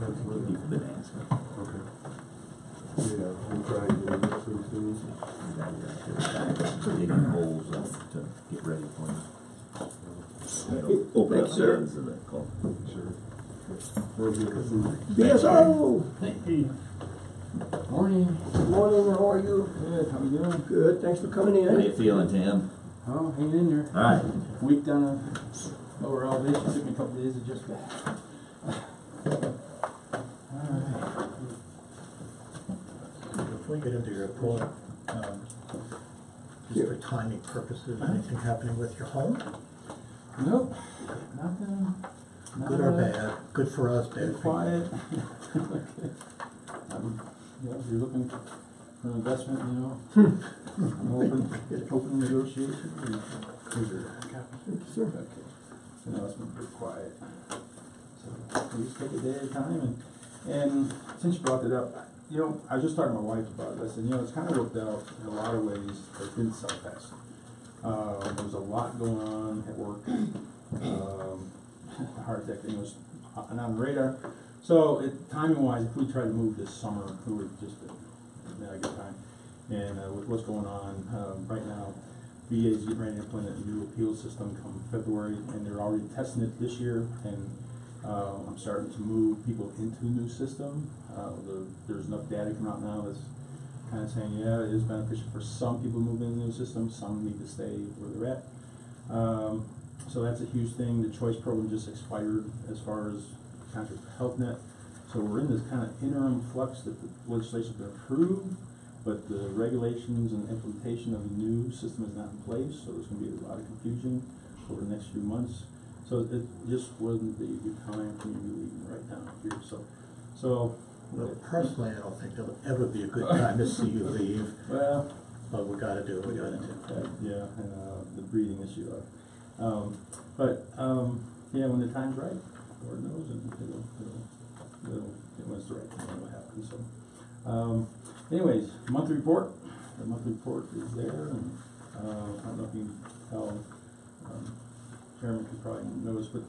Absolutely. People been asking. Okay. Yeah, I'm trying to get it pretty soon. Digging holes up to get ready for you. Open up Thanks, the sir. ends of the culvert. Sure. Very good to see you. BSO! Morning. Morning, how are you? Good, how you doing? Good, thanks for coming How you in. feeling, Tim? Oh, hanging in there. All right. Week down a lower elevation, took me a couple days to just back. Alright. Before you get into your report, just for timing purposes, anything happening with your home? Nope, nothing. Good or bad? Good for us, bad Been for you. quiet. If you're looking for an investment, I'm open negotiation. Sure. Okay. So now it's been pretty quiet. So we just take a day at a time and since you brought it up, I was just talking to my wife about this and it's kind of worked out in a lot of ways, but it didn't sell fast. There was a lot going on at work. The heart attack thing was on the radar. So timing wise, if we tried to move this summer, it would just not a good time. And with what's going on right now, VA is getting ready to implement a new appeal system come February, and they're already testing it this year. And I'm starting to move people into the new system. There's enough data coming out now that's kind of saying, yeah, it is beneficial for some people moving into the new system. Some need to stay where they're at. So that's a huge thing. The choice program just expired as far as contract with Health Net. So we're in this kind of interim flux that the legislation's been approved, but the regulations and implementation of the new system is not in place, so there's gonna be a lot of confusion over the next few months. So it just wasn't the good time for me to be leaving right now here, so. Well, personally, I don't think it'll ever be a good time to see you leave, Well, but we gotta do what we gotta do. yeah, and the breeding issue. Yeah, when the time's right, Lord knows, and when it's the right time, it'll happen. So, anyways, monthly report. The monthly report is there, and I don't know if you can tell. Chairman could probably notice, but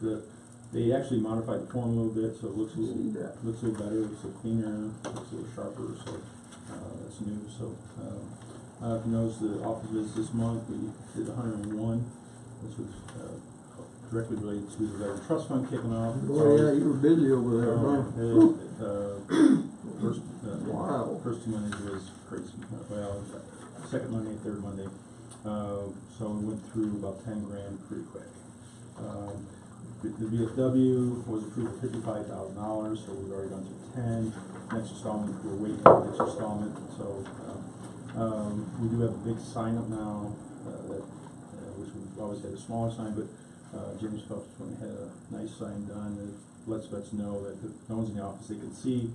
they actually modified the form a little bit, so it looks a little better, looks a little cleaner, looks a little sharper. So that's new. So if you notice the office visits this month, we did 101, which was directly related to the veteran trust fund kicking off. Oh yeah, you were busy over there, huh? Wow. First 2 Mondays was crazy. Well, second Monday, third Monday. So we went through about 10 grand pretty quick. The VFW was approved for $55,000, so we've already gone through 10. Next installment, we're waiting on the next installment. So we do have a big sign up now, which we've always had a smaller sign, but James Phelps went and had a nice sign done that lets vets know that if no one's in the office, they can see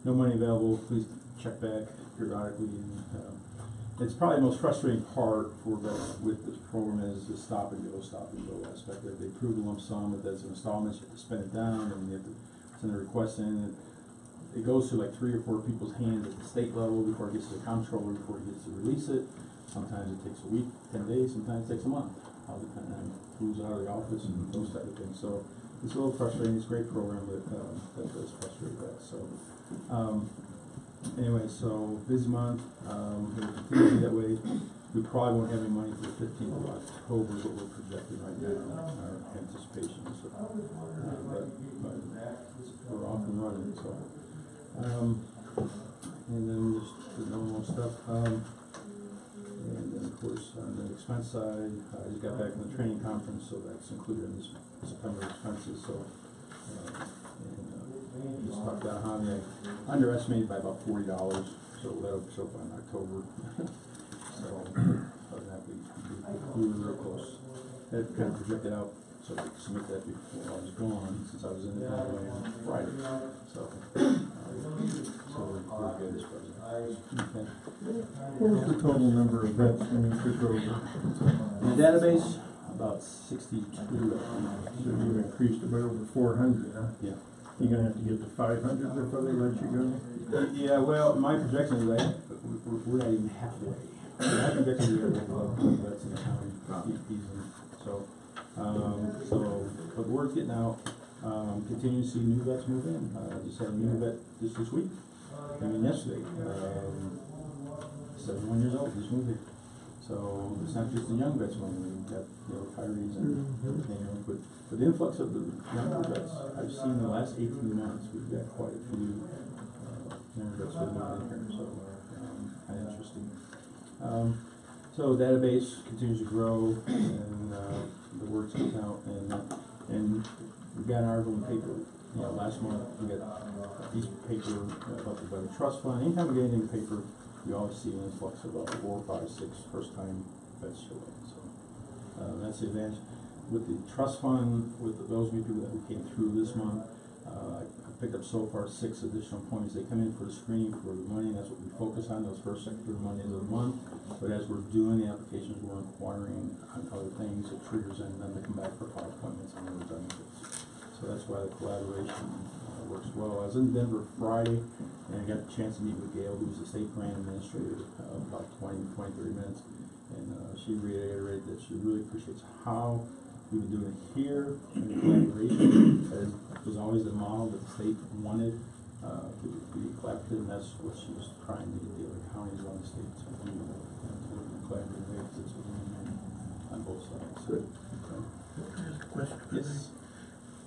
no money available, please check back periodically. And it's probably the most frustrating part for vets with this program is the stop and go aspect. That they approve the lump sum, but that's an installment, you have to spend it down, and you have to send a request in. It goes through like 3 or 4 people's hands at the state level before it gets to the comptroller, before it gets to release it. Sometimes it takes a week, 10 days, sometimes it takes a month, all depending on who's out of the office and those type of things. So it's a little frustrating. It's a great program, but that does frustrate that. So anyway, so busy month. We'll continue to be that way. We probably won't have any money for the 15th of October, but we're projecting right now our anticipation. So, but we're off and running. So, and then just the normal stuff. And then of course on the expense side, I just got back from the training conference, so that's included in this September expenses. So, just talked about how I underestimated by about $40, so that'll show up in October. So other than that, we were real close. Had kind of projected out, so I could submit that before I was gone, since I was in the country on Friday. So we're good as far as that. Okay. What was the total number of vets when you took over? In the database, about 62. So you've increased about over 400, huh? Yeah. You're gonna have to get to 500 before they let you go? Yeah, well, my projection is that we're not even halfway. My projection is that that's in the county easily. So, but the word's getting out. Continue to see new vets move in. Just had a new vet just this week. I mean, yesterday. 71 years old, just moved here. So it's not just the young vets moving. We've got retirees and everything. But the influx of the younger vets, I've seen in the last 18 months, we've got quite a few younger vets that have moved in here. So kind of interesting. So database continues to grow, and the word's getting out, and we've got an article in the paper. Last month we got a piece of paper about the veteran trust fund. Anytime we get anything in the paper, we always see an influx of about 4, 5, 6 first-time vets show up. So that's the advantage with the trust fund. With those new people that we came through this month, I picked up so far 6 additional appointments. They come in for the screening for the money, and that's what we focus on, those first, second, third Mondays of the month. But as we're doing the applications, we're inquiring on other things that triggers in them to come back for follow appointments and other benefits. So that's why the collaboration works well. I was in Denver Friday, and I got a chance to meet with Gail, who's the state grant administrator, about 30 minutes. And she reiterated that she really appreciates how we've been doing it here in the collaboration. That was always the model that the state wanted to be collaborative, and that's what she was trying to get the other counties around the state to do in a collaborative way, because it's a win-win on both sides. Good. Can I ask a question? Yes.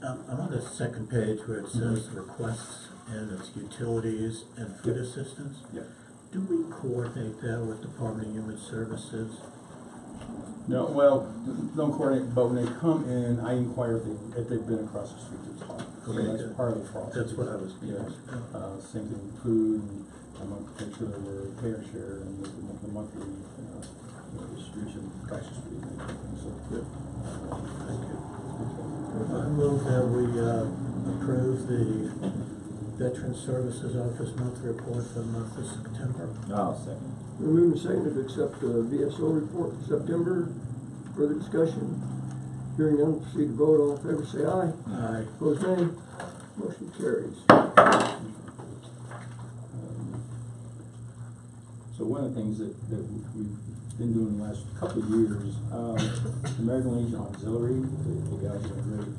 I'm on the second page where it says requests and it's utilities and food assistance. Yeah. Do we coordinate that with Department of Human Services? No, well, don't coordinate, but when they come in, I inquire if they've been across the street to talk. So Okay, that's good. part of the process. That's what I was Yeah. curious about. Same thing with food. a month, make sure that we're fair share and the monthly, distribution, tax distribution, and everything, so. Thank you. I move that we approve the Veteran Services Office monthly report for the month of September. I'll second. We move and second to accept the VSO report for September. Further discussion? Hearing none, proceed to vote. All in favor, say aye. Aye. Opposed, nay. Motion carries. So one of the things that we've been doing the last couple of years, American Legion Auxiliary, the guys are great.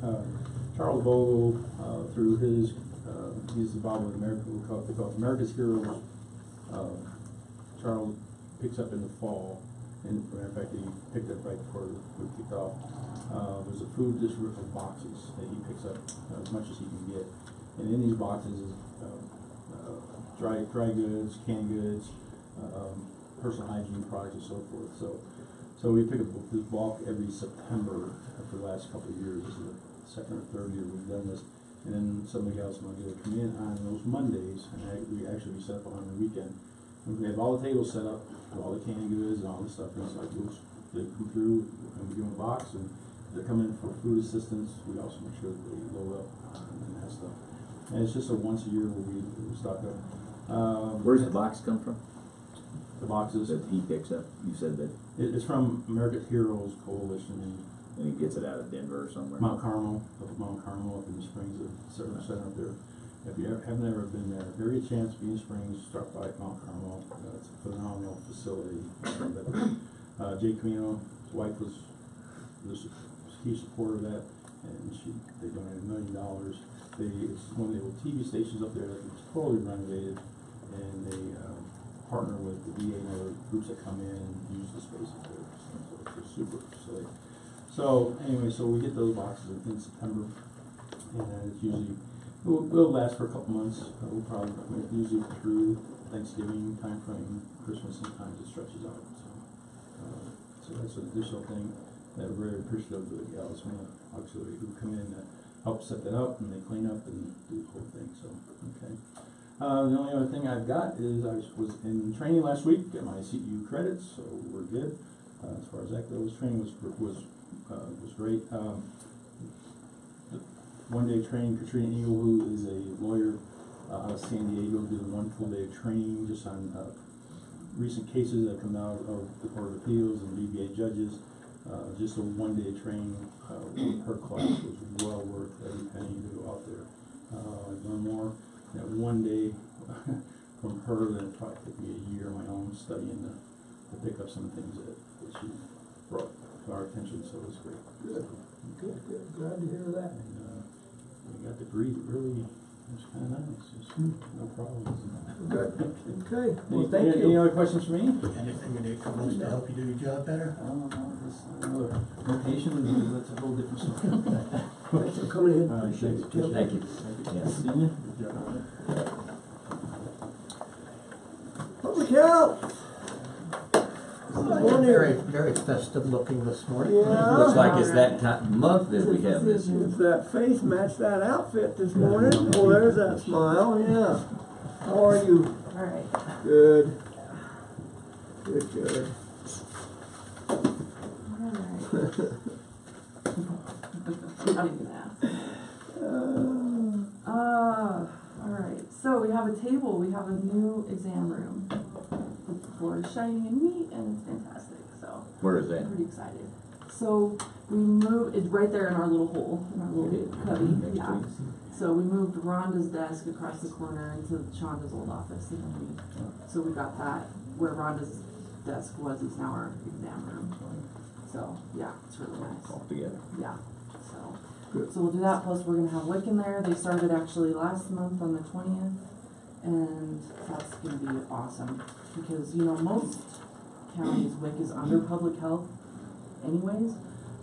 Charles Vogel, through his, he's involved with America, they call it America's Heroes. Charles picks up in the fall, and as a matter of fact, he picked up right before we kicked off. There's a food distribution of boxes that he picks up as much as he can get, and in these boxes is dry goods, canned goods, personal hygiene products, and so forth. So we pick up this bulk every September for the last couple of years. This is the second or third year we've done this, and then somebody else might come in on those Mondays, and we actually set up on the weekend. And we have all the tables set up, with all the canned goods and all this stuff, and it's like, they come through, and we give them a box, and they're coming in for food assistance. We also make sure that they load up and that stuff. And it's just a once a year where we stock up. Where's the box come from? The boxes. That he picks up? You said that, It's from American Heroes Coalition and he gets it out of Denver or somewhere? in Mount Carmel, up in Mount Carmel, up in the Springs, the service center up there. If you haven't ever been there, if you get a chance to be in Springs, stop by Mount Carmel. It's a phenomenal facility. Jay Camino, his wife was a huge supporter of that, and they donated $1 million. It's one of the old TV stations up there that was totally renovated, and they partner with the VA and other groups that come in and use the space up there. So it's a super facility. So anyway, so we get those boxes in September, and it's usually we'll last for a couple months. We'll probably usually through Thanksgiving time frame, Christmas sometimes it stretches out. So that's an additional thing that we're very appreciative of the gals from the auxiliary who come in and help set that up, and they clean up and do the whole thing. So okay. The only other thing I've got is I was in training last week, got my CEU credits, so we're good as far as that goes. Training was great. One-day training. Katrina Eagle, who is a lawyer out of San Diego, did a one full day of training just on recent cases that come out of the Court of Appeals and BBA judges. Just a one-day training. Her class was well worth every penny to go out there. I've learned more that one day from her than it probably took me a year of my own studying to pick up some things that she brought to our attention. So it was great. Good. Glad to hear that. And we got to breathe really. It was kind of nice. Just no problems. Good. Okay. Well, Any, thank any you. other questions for me? Anything you need from us to help you do your job better? I don't know. Another location, that's a whole different story. Thanks for coming in. All right, Appreciate it, Tim. Thank you. Yeah, see you. Good job. Public health. Very festive looking this morning. Yeah. Looks like it's that month that we have this year. If that face matched that outfit this morning. Oh, there's that smile. Yeah. How are you? All right. Good. Good. All right, so we have a table, we have a new exam room. The floor is shiny and neat and it's fantastic, so. Where is I'm that? pretty excited. So we moved, it's right there in our little hole, in our little cubby, yeah. So we moved Rhonda's desk across the corner into Shonda's old office, and then so we got that, where Rhonda's desk was, is now our exam room. So, yeah, it's really nice. All together. Yeah, so we'll do that, plus we're gonna have WIC in there. They started actually last month on the 20th, and that's gonna be awesome, because, you know, most counties, WIC is under public health anyways.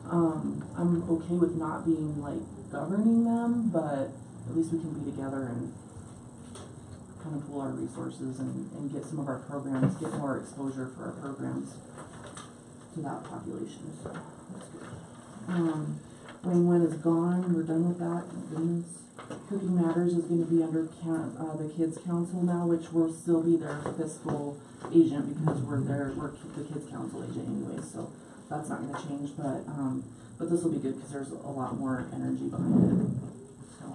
I'm okay with not being, like, governing them, but at least we can be together and kind of pool our resources and get some of our programs, get more exposure for our programs to that population, so that's good. Wayne is gone, we're done with that, thank goodness. Cooking Matters is gonna be under the Kids Council now, which will still be their fiscal agent because we're the Kids Council agent anyway, so that's not gonna change, but this will be good because there's a lot more energy behind it. So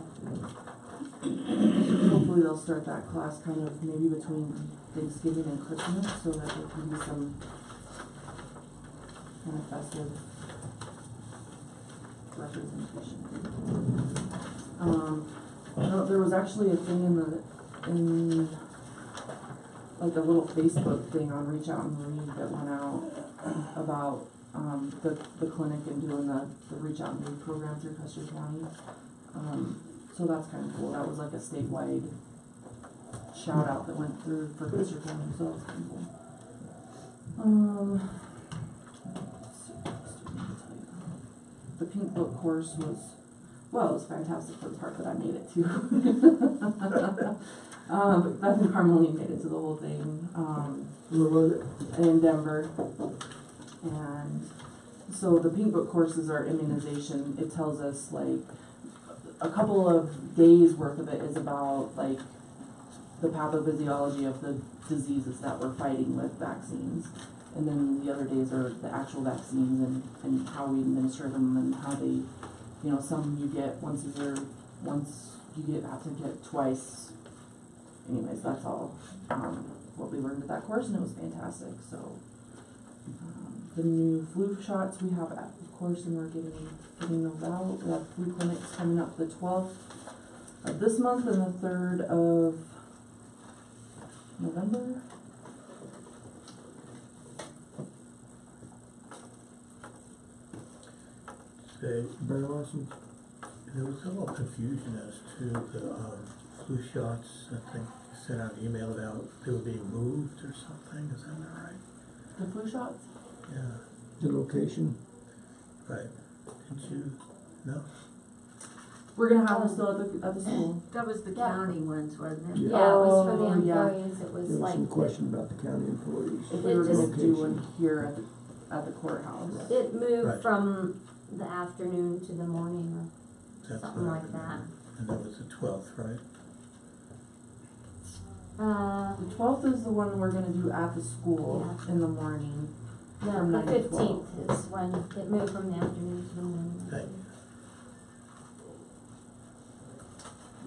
hopefully they'll start that class kind of maybe between Thanksgiving and Christmas so that there can be some kind of festive representation. There was actually a thing in like a little Facebook thing on Reach Out and Read that went out about the clinic and doing the Reach Out and Read program through Custer County. So that's kind of cool. That was like a statewide shout out that went through for Custer County, so that's kind of cool. Let's see what else do I need to tell you. The Pink Book course was, well, it was fantastic for the part that I made it to. But Beth and Carmeline made it to the whole thing. Where was it? In Denver. And so the Pink Book courses are immunization. It tells us like a couple of days worth of it is about like the pathophysiology of the diseases that we're fighting with vaccines. And then the other days are the actual vaccines and how we administer them and how they, you know, some you get once a year, have to get twice. Anyways, that's all what we learned at that course, and it was fantastic. So the new flu shots we have, of course, and we're getting those out. We have flu clinics coming up the 12th of this month and the 3rd of November. Very awesome. There was a little confusion as to the flu shots. I think you sent out an email about they were being moved or something. Is that not right? The flu shots? Yeah. The location. Right. Did you know? We're gonna have them still at the school. That was the county ones, wasn't it? Yeah. Yeah, it was for the Oh, yeah. employees, it was There was like, some question about the county employees. If we were It gonna just- do one here at the courthouse. it moved Right. from the afternoon to the morning That's Something what I like that. remember. And that was the 12th, right? or, The 12th is the one we're gonna do at the school Yeah. in the morning. no, From the 9 to 12. 15th is when it moved from the afternoon to the morning. Thank you.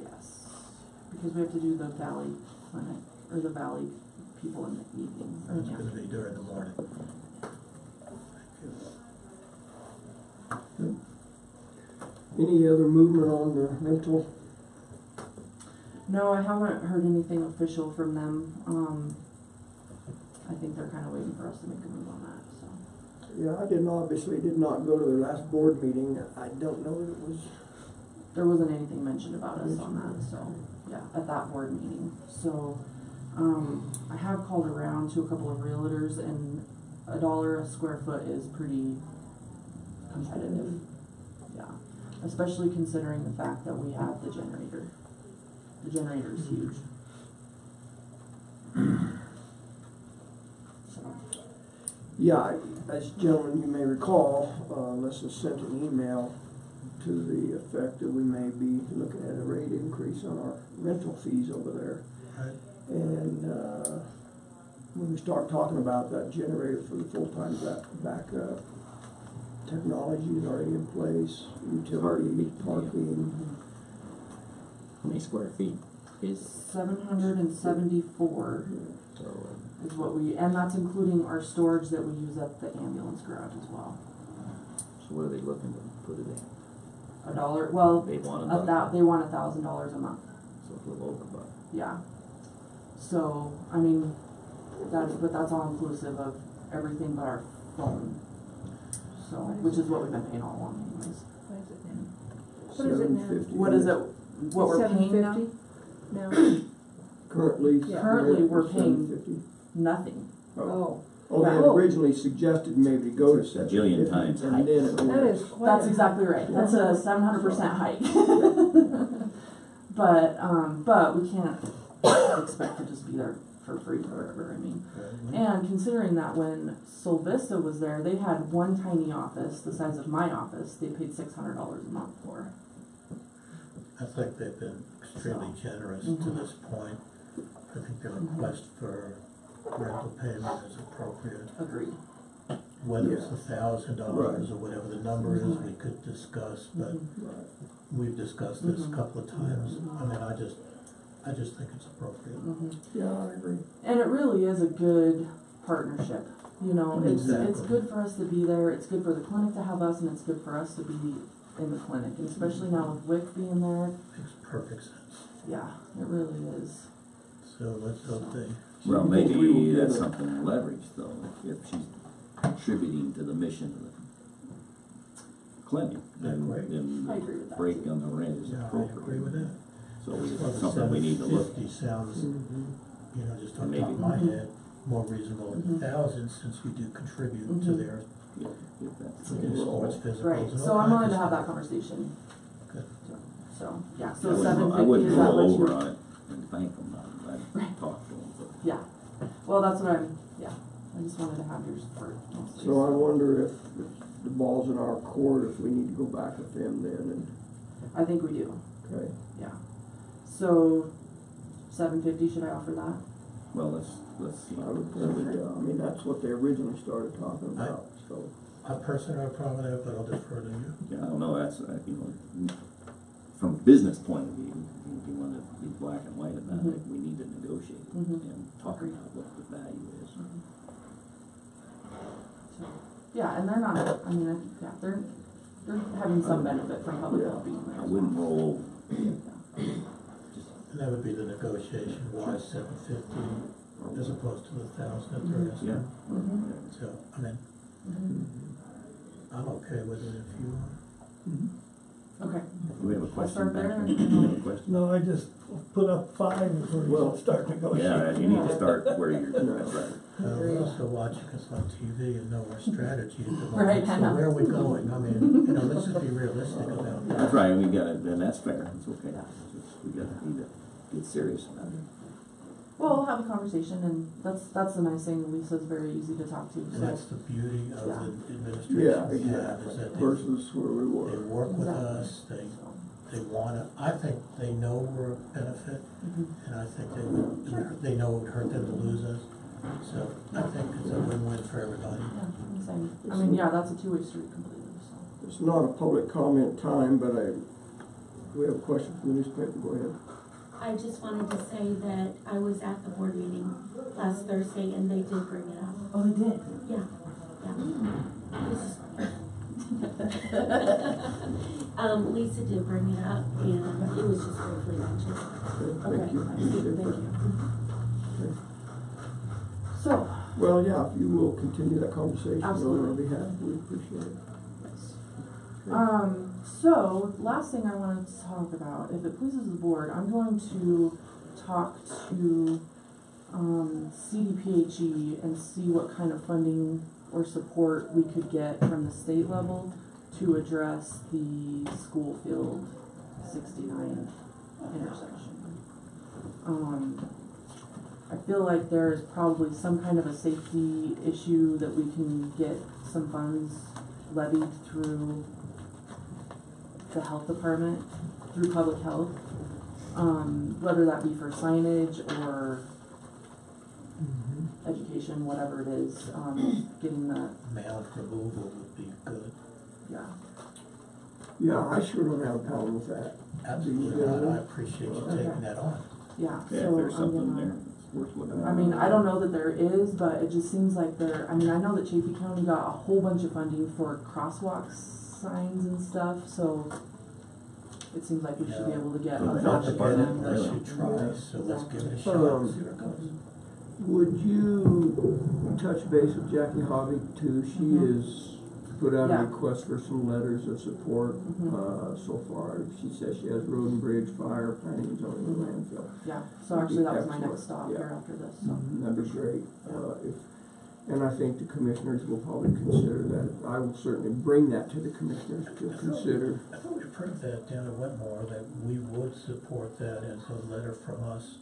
Yes, because we have to do the Valley clinic, or the Valley people in the evening. or It's yeah. going to be during the morning. Thank you. Any other movement on the rental? No, I haven't heard anything official from them. I think they're kinda waiting for us to make a move on that, so. Yeah, I did not go to their last board meeting. I don't know if it was. There wasn't anything mentioned about us on that, so, yeah, at that board meeting. So, I have called around to a couple of realtors and $1 a square foot is pretty competitive. Yeah, especially considering the fact that we have the generator. The generator is huge. So, Yeah, as gentlemen, you may recall, Alyssa sent an email to the effect that we may be looking at a rate increase on our rental fees over there. Right. And when we start talking about that generator for the full-time backup, technology is already in place, utility, parking. How many square feet is, 774 so, is what and that's including our storage that we use at the ambulance garage as well. so what are they looking to put it in? $1, well, They want they want $1,000 a month. So it's a little over, but Yeah. So, I mean, that's all inclusive of everything but our phone. So, which is what we've been paying all along anyways. What is it now? $750. What is it, what we're paying now? $750 now? Currently. Yeah. Currently, we're paying $750. nothing. Oh, they had Oh. originally suggested maybe go to It's a jillion 750, times and hike. then it That went. is quite. That's exactly right. That's a 700% hike. But we can't expect to just be there for free forever, I mean. Right. And considering that when Solvista was there, they had one tiny office, the size of my office, they paid $600 a month for. I think they've been extremely generous to Mhm. this point. I think their request for rental payment is appropriate. Agreed. Whether it's Yeah. $1,000 or whatever the number is, we could discuss, but we've discussed this a couple of times. I mean, I just think it's appropriate. Yeah, I agree. And it really is a good partnership. You know, it's Exactly. good for us to be there, it's good for the clinic to have us, and it's good for us to be in the clinic. And especially now with Wick being there, Makes perfect sense. yeah, it really is. So let's hope they, Well, We will maybe get that's a- something to leverage though, if she's contributing to the mission of the clinic, then, Right. then I agree with the that, break too. on the rent is yeah, I appropriate. agree with that. So Well, it's the something we need to look. $750 sounds, you know, just on Maybe. top of my head, more reasonable than Mhm. 1,000, since we do contribute to Mhm. their If that's. we do sports physicals Right, and all so I'm willing kinds to of have that stuff. conversation. Good. So, yeah, I so wouldn't- $750, I wouldn't is that roll what over you? on it and thank them, I'd Right. talk to them. but- Yeah, well, that's what yeah, I just wanted to have your support mostly. So I wonder if the ball's in our court, if we need to go back with them then, and, I think we do, okay. yeah. So, $750, should I offer that? Well, let's see. I would think, I mean, that's what they originally started talking about, so. I personally have a problem with that, but I'll defer to you. Yeah, I don't know, that's, you know, from a business point of view, if you wanna be black and white about it, we need to negotiate Mhm. and talk about what the value is. So, yeah, and they're not, I mean, yeah, they're having some benefit from public health being there. I wouldn't roll, And that would be the negotiation, why 750 as opposed to the 1,000 that they're asking. yeah. Mhm. So, I mean, I'm okay with it if you are. Okay, Do we have a question? start there. back there? Do we have a question? No, I just put up 5 before Well, you start negotiating. Yeah, you need to start where you're, that's right. We're also watching us on TV and know our strategy at the moment. Right, I So know. where are we going? I mean, you know, let's just be realistic about that. That's right, we gotta, then that's fair, it's okay. We need to get serious about it. well, we'll have a conversation, and that's the nice thing, Lisa's very easy to talk to, And so. that's the beauty of Yeah. the Yeah, administration we have, is exactly, that versus where we they were. work with Exactly. us, they wanna, I think they know we're a benefit, and I think they know it would hurt them to lose us. So I think it's a win-win for everybody. Yeah, I'm saying, I mean, yeah, that's a two-way street completely, so. It's not a public comment time, but we have a question from the newspaper, go ahead. I just wanted to say that I was at the board meeting last Thursday and they did bring it up. Oh, they did? Yeah, Lisa did bring it up and it was just briefly mentioned. Okay, Thank you. thank you. So, Well, yeah, if you will continue that conversation on our Absolutely. behalf, we appreciate it. so, last thing I wanted to talk about, if it pleases the board, I'm going to talk to, CDPHE and see what kind of funding or support we could get from the state level to address the Schoolfield 69 intersection. I feel like there's probably some kind of a safety issue that we can get some funds levied through the health department, through public health, whether that be for signage or education, whatever it is, getting that, Mound removal would be good. yeah. Yeah, I sure don't have a problem with that. Absolutely not. I appreciate you taking that on. Yeah, Yeah, so if there's I'm something gonna, there, it's worth looking at. I mean, I don't know that there is, but it just seems like I know that Chaffey County got a whole bunch of funding for crosswalk signs and stuff, so it seems like we should be able to get Yeah. a The batch health of department, them. Let's really. should try, so let's give it a shot, see where it goes. Would you touch base with Jackie Hobby too? She has put out Yeah. a request for some letters of support, Mhm. so far. She says she has road and bridge, fire, planning and zoning, and landfill. Yeah, so actually that was my Excellent. next stop Yeah. here after this, so. That'd be great. And I think the commissioners will probably consider that. I will certainly bring that to the commissioners to consider. I thought we approved that down at Wetmore, that we would support that as a letter from us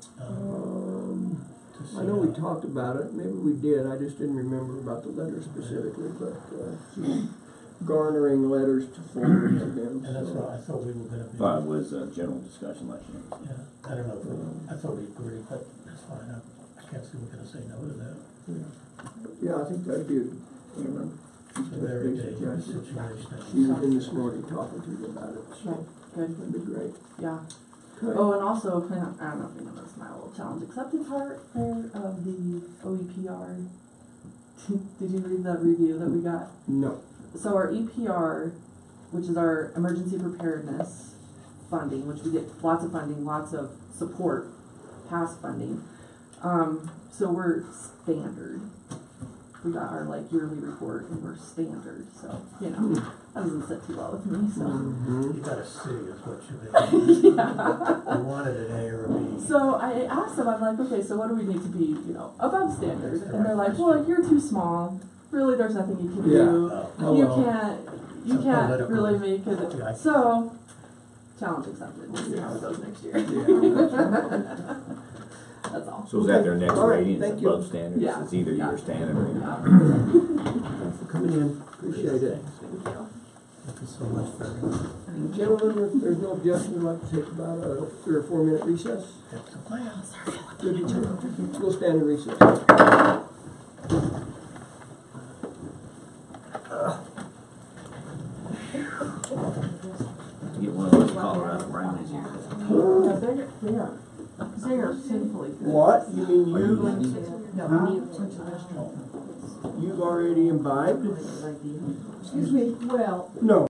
To see I know we how- talked about it, maybe we did, I just didn't remember about the letter specifically, but, garnering letters to forward to them. And that's so. why I thought we were gonna be. Thought it was a general discussion like that. Yeah, I don't know if we, I thought we agreed, but that's fine, I can't see we're gonna say no to that. Yeah, I think that'd be a It's a very dangerous suggestion. situation. She was in this morning talking to you about it, so Right, good, that'd be great. yeah. Okay. Oh, and also, kind of, I don't know if you know this, my little challenge accepted part there of the OEPR. Did you read the review that we got? No. So our EPR, which is our emergency preparedness funding, which we get lots of funding, lots of support, past funding. So we're standard. We got our like yearly report and we're standard, so, you know, that doesn't sit too well with me, so. You got a C is what you mean. Yeah. You wanted an A or a B. So I asked them, I'm like, okay, so what do we need to be, you know, above standard? And they're like, well, you're too small. Really, there's nothing you can do. Oh, You well. you It's can't political. really make it. Yeah. So, challenge accepted. We'll see how it goes next year. That's all. So is that their next All right, rating, thank it's you. above standards, Yeah. it's either Yeah. your standard or your. Thanks for coming in, appreciate it. Thank you. Thank you so much for Gentlemen, if there's no objection, we'd like to take about a 3 or 4 minute recess. that's the plan. Good. We'll stand in recess. Get one of those Colorado brownies. Yeah, they are sinfully good. What? You mean Are you you, going to? No, you've already imbibed? Excuse me, well, No.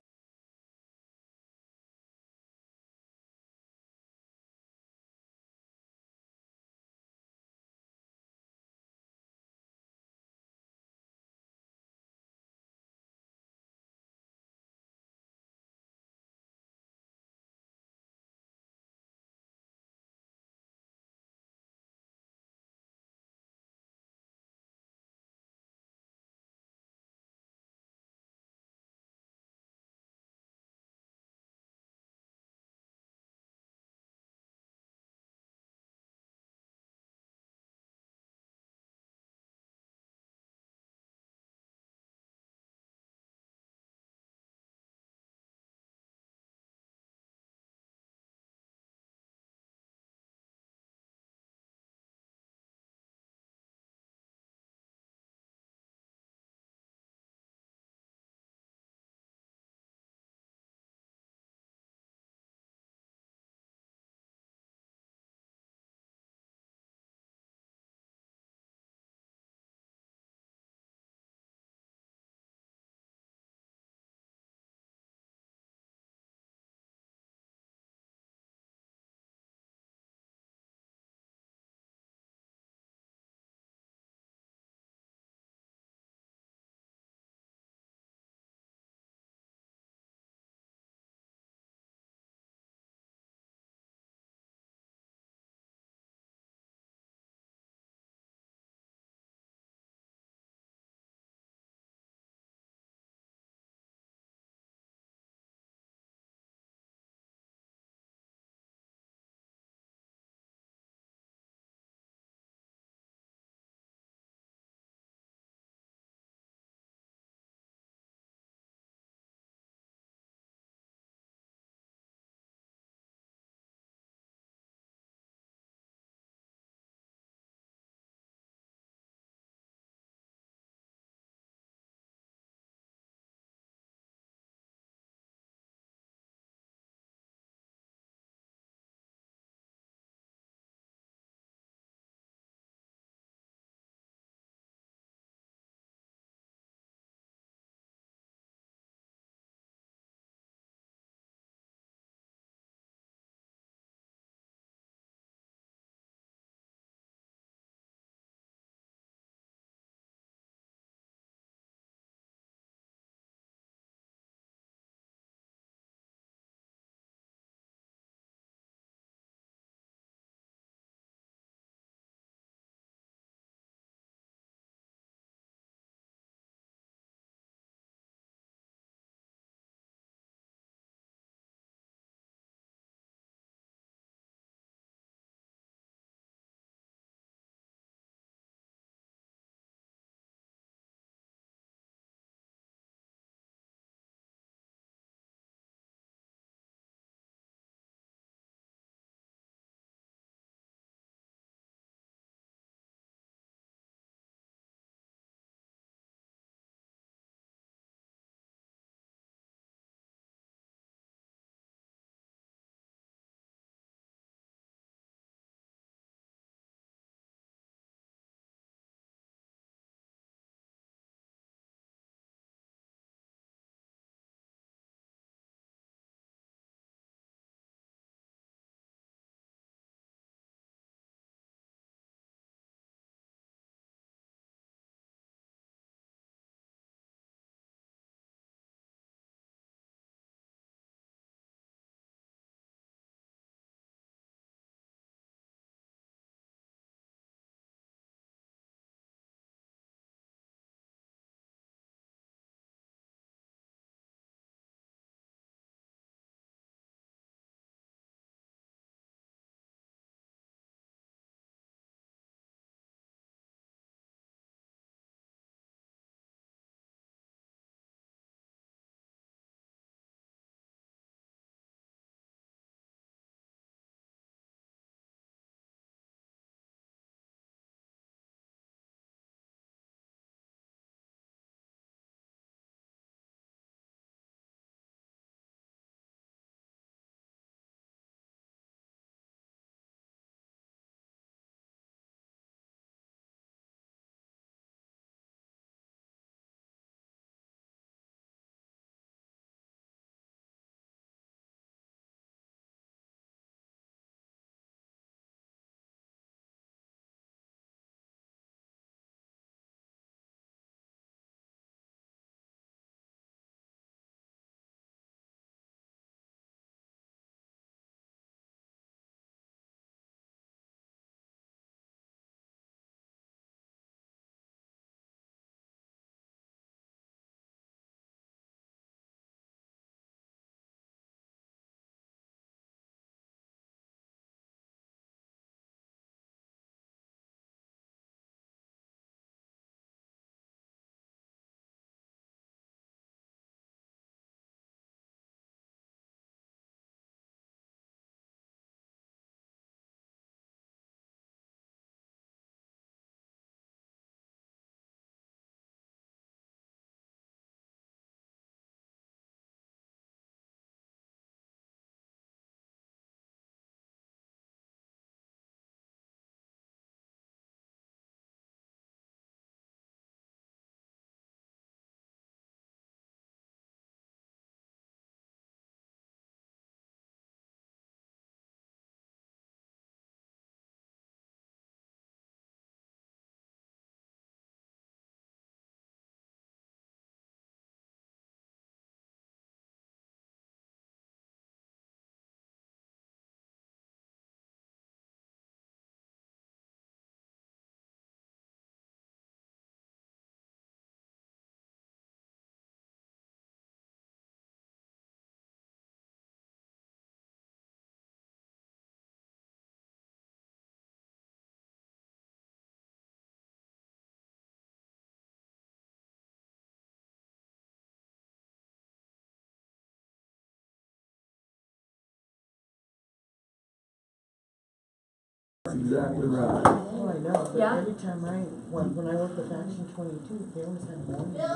That's exactly right. Oh, I know, but Yeah. every time when I worked with Action 22, they always had morning meetings.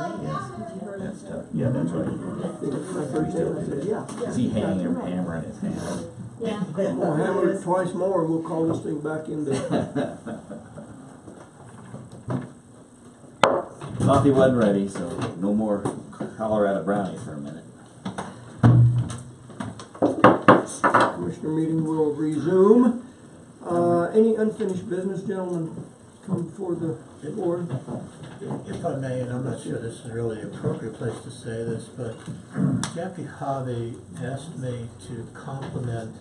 Did you hear That's that? tough. Yeah, that's right. My first day, I said, yeah. Is he hanging or hammering his hand? Yeah. We'll hammer it twice more and we'll call this thing back into. Coffee wasn't ready, so no more Colorado brownies for a minute. Commissioner meeting will resume. Any unfinished business, gentlemen, come before the board? If I may, and I'm not sure this is really the appropriate place to say this, but Jackie Hobby asked me to compliment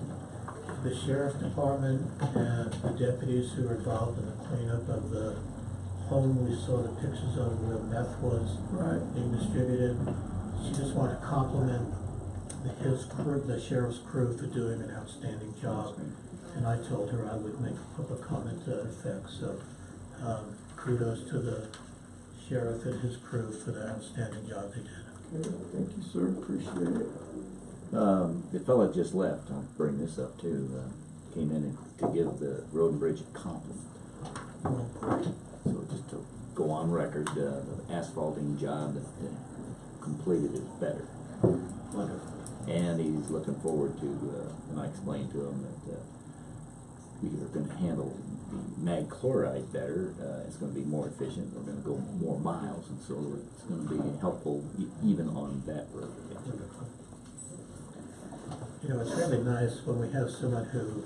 the sheriff's department and the deputies who were involved in the cleanup of the home we saw the pictures of where meth was being distributed. She just wanted to compliment his crew, the sheriff's crew, for doing an outstanding job. And I told her I would make a public comment to that effect. So kudos to the sheriff and his crew for the outstanding job they did. Okay, thank you, sir. Appreciate it. The fella just left, I'll bring this up too, came in to give the road and bridge a compliment. So just to go on record, the asphalting job that completed is better. Wonderful. And he's looking forward to, and I explained to him that we are going to handle the mag chloride better. It's going to be more efficient. We're going to go more miles, and so it's going to be helpful even on that road. Wonderful. You know, it's really nice when we have someone who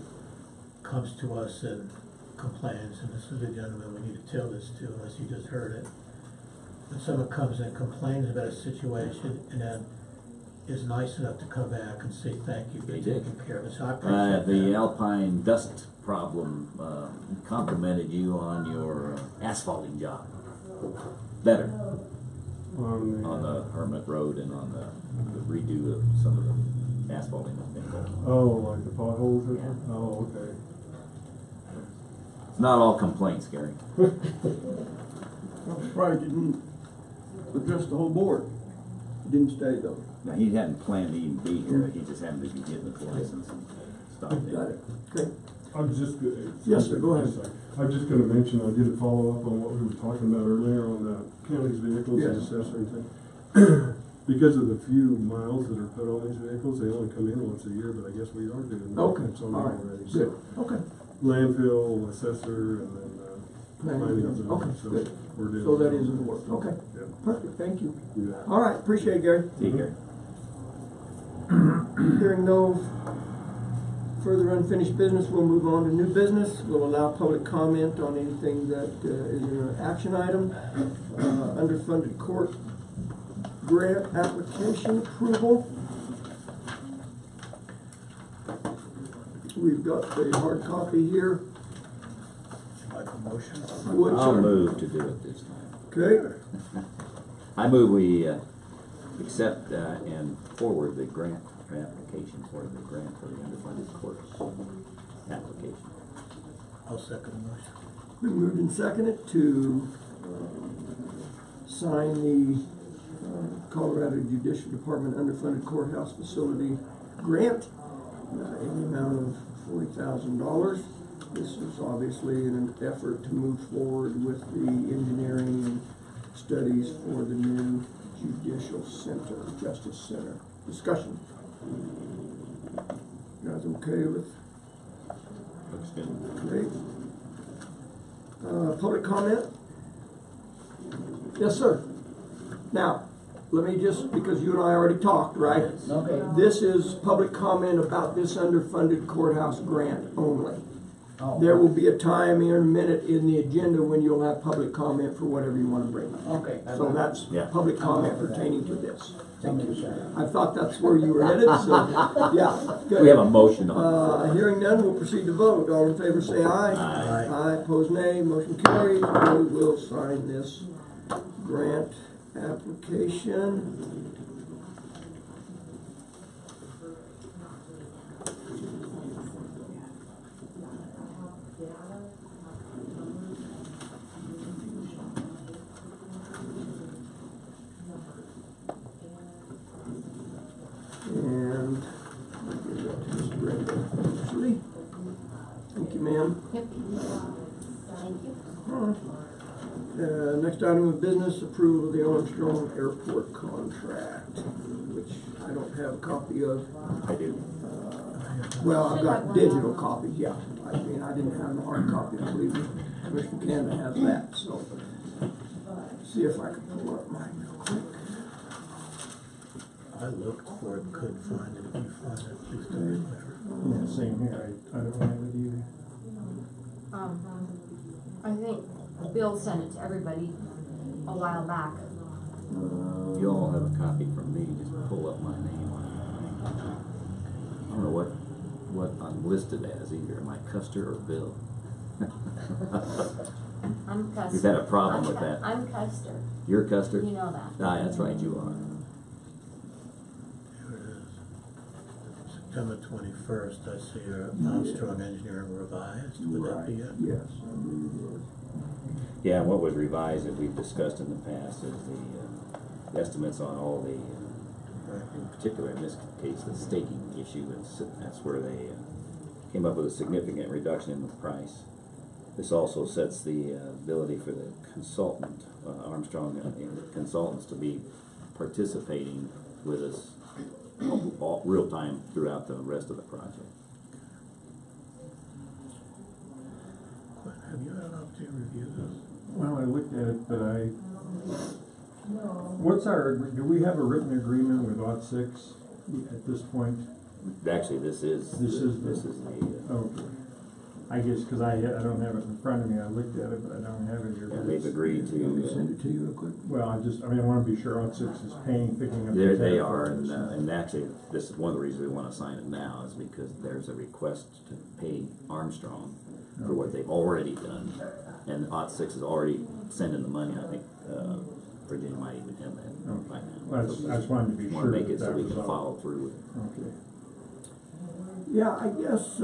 comes to us and complains, and this is the gentleman we need to tell this to, unless you just heard it. When someone comes and complains about a situation and then is nice enough to come back and say thank you for taking care of it. So I appreciate The that. Alpine dust problem complimented you on your asphalting job. Better on the Hermit Road and on the redo of some of the asphalting that's been going on. Oh, like the potholes or Yeah. something? Oh, okay. It's not all complaints, Gary. I'm surprised you didn't address the whole board. You didn't stay though. Now, he hadn't planned to even be here. He just happened to be getting his license and stopped in. Got it. Okay. I was just. Yes, sir, go ahead. I was just gonna mention, I did a follow-up on what we were talking about earlier on the county's vehicles and Yes. assessor and thing. Because of the few miles that are put on these vehicles, they only come in once a year, but I guess we are doing Okay, maintenance on them all right, already. good, So okay. landfill, assessor, and then, planning zone. Okay, So good. we're doing. So that is in the works, okay. Yeah. Perfect, thank you. Yeah. All right, appreciate it, Gary. See you, Gary. Hearing no further unfinished business, we'll move on to new business. We'll allow public comment on anything that is an action item. Underfunded court grant application approval. We've got the hard copy here. Like a motion. Would, I'll sir. move to do it this time. Okay, I move we accept and forward the grant application for the grant for the underfunded courts application. I'll second the motion. been moved and seconded to sign the Colorado Judicial Department underfunded courthouse facility grant in the amount of $40,000. This is obviously in an effort to move forward with the engineering and studies for the new judicial center, justice center. Discussion. You guys okay with? Looks good. Great. Public comment? Yes, sir. Now, let me just, because you and I already talked, right? Okay. This is public comment about this underfunded courthouse grant only. Oh. There will be a time in a minute in the agenda when you'll have public comment for whatever you want to bring up. Okay. So that's Yeah. public comment pertaining to this. Thank you. Sure. I thought that's where you were headed, so, yeah, good. We have a motion on Hearing none, we'll proceed to vote. All in favor say aye. Aye. Aye, opposed nay, motion carries. We will sign this grant application. And I'll give that to Ms. Brenda. Actually, thank you. you, ma'am. Yep. Thank you. Next item of business, approval of the Armstrong Airport contract, which I don't have a copy of. I do. Well, I've Should have got one digital now. copies, yeah. I mean, I didn't have a hard copy, I believe Commissioner Canada has that, so. See if I can pull up mine real quick. I looked for it, couldn't find it. If you find it, please tell me later. Yeah, same here, I don't have it either. I think Bill sent it to everybody a while back. You all have a copy from me, just pull up my name on it. I don't know what I'm listed as either, am I Custer or Bill? I'm Custer. You've had a problem with that. I'm Custer. You're Custer? You know that. Ah, that's right, you are. Here it is. September 21st, I see your Armstrong Engineering Revised. Would that be it? Yes, I believe it is. Yeah, and what was revised that we've discussed in the past is the estimates on all the, in particular in this case, the staking issue. That's where they came up with a significant reduction in the price. This also sets the ability for the consultant, Armstrong consultants, to be participating with us all real time throughout the rest of the project. Have you had an opportunity to review this? Well, I looked at it, but do we have a written agreement with OT6 at this point? Actually, this is the Okay. I guess, cause I don't have it in front of me, I looked at it, but I don't have it here. and they've agreed Let me to. send it to you real quick. Well, I wanna be sure OT6 is picking up. There the they tab are, for us. and actually, this is one of the reasons we want to sign it now is because there's a request to pay Armstrong for what they've already done, and OT6 is already sending the money. I think Virginia might even have that Okay. right now. Well, So we I just wanted to be want sure to make that it so that we was can all. follow through with it. Okay. Yeah, I guess,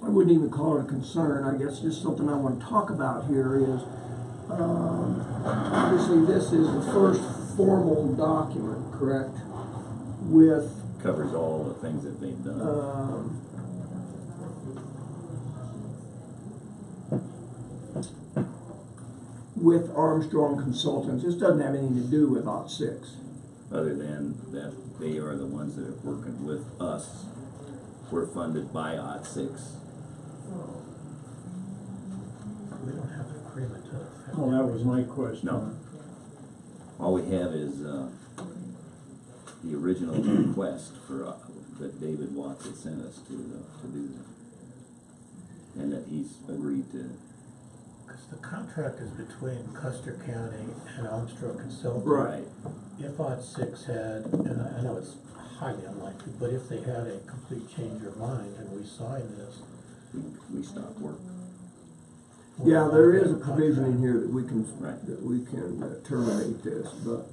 I wouldn't even call it a concern, I guess just something I want to talk about here is, obviously this is the first formal document, correct? With, Covers all the things that they've done. With Armstrong Consultants. This doesn't have anything to do with OT6. Other than that, they are the ones that are working with us. We're funded by OT6. We don't have an agreement to that effect. Well, that was my question. No. All we have is the original request for that David Watts had sent us to do that, and that he's agreed to. Because the contract is between Custer County and Armstrong Consulting. Right. If OT6 had, and I know it's highly unlikely, but if they had a complete change of mind and we signed this. We stopped work. Yeah, there is a provision in here that we can, Right. terminate this, but,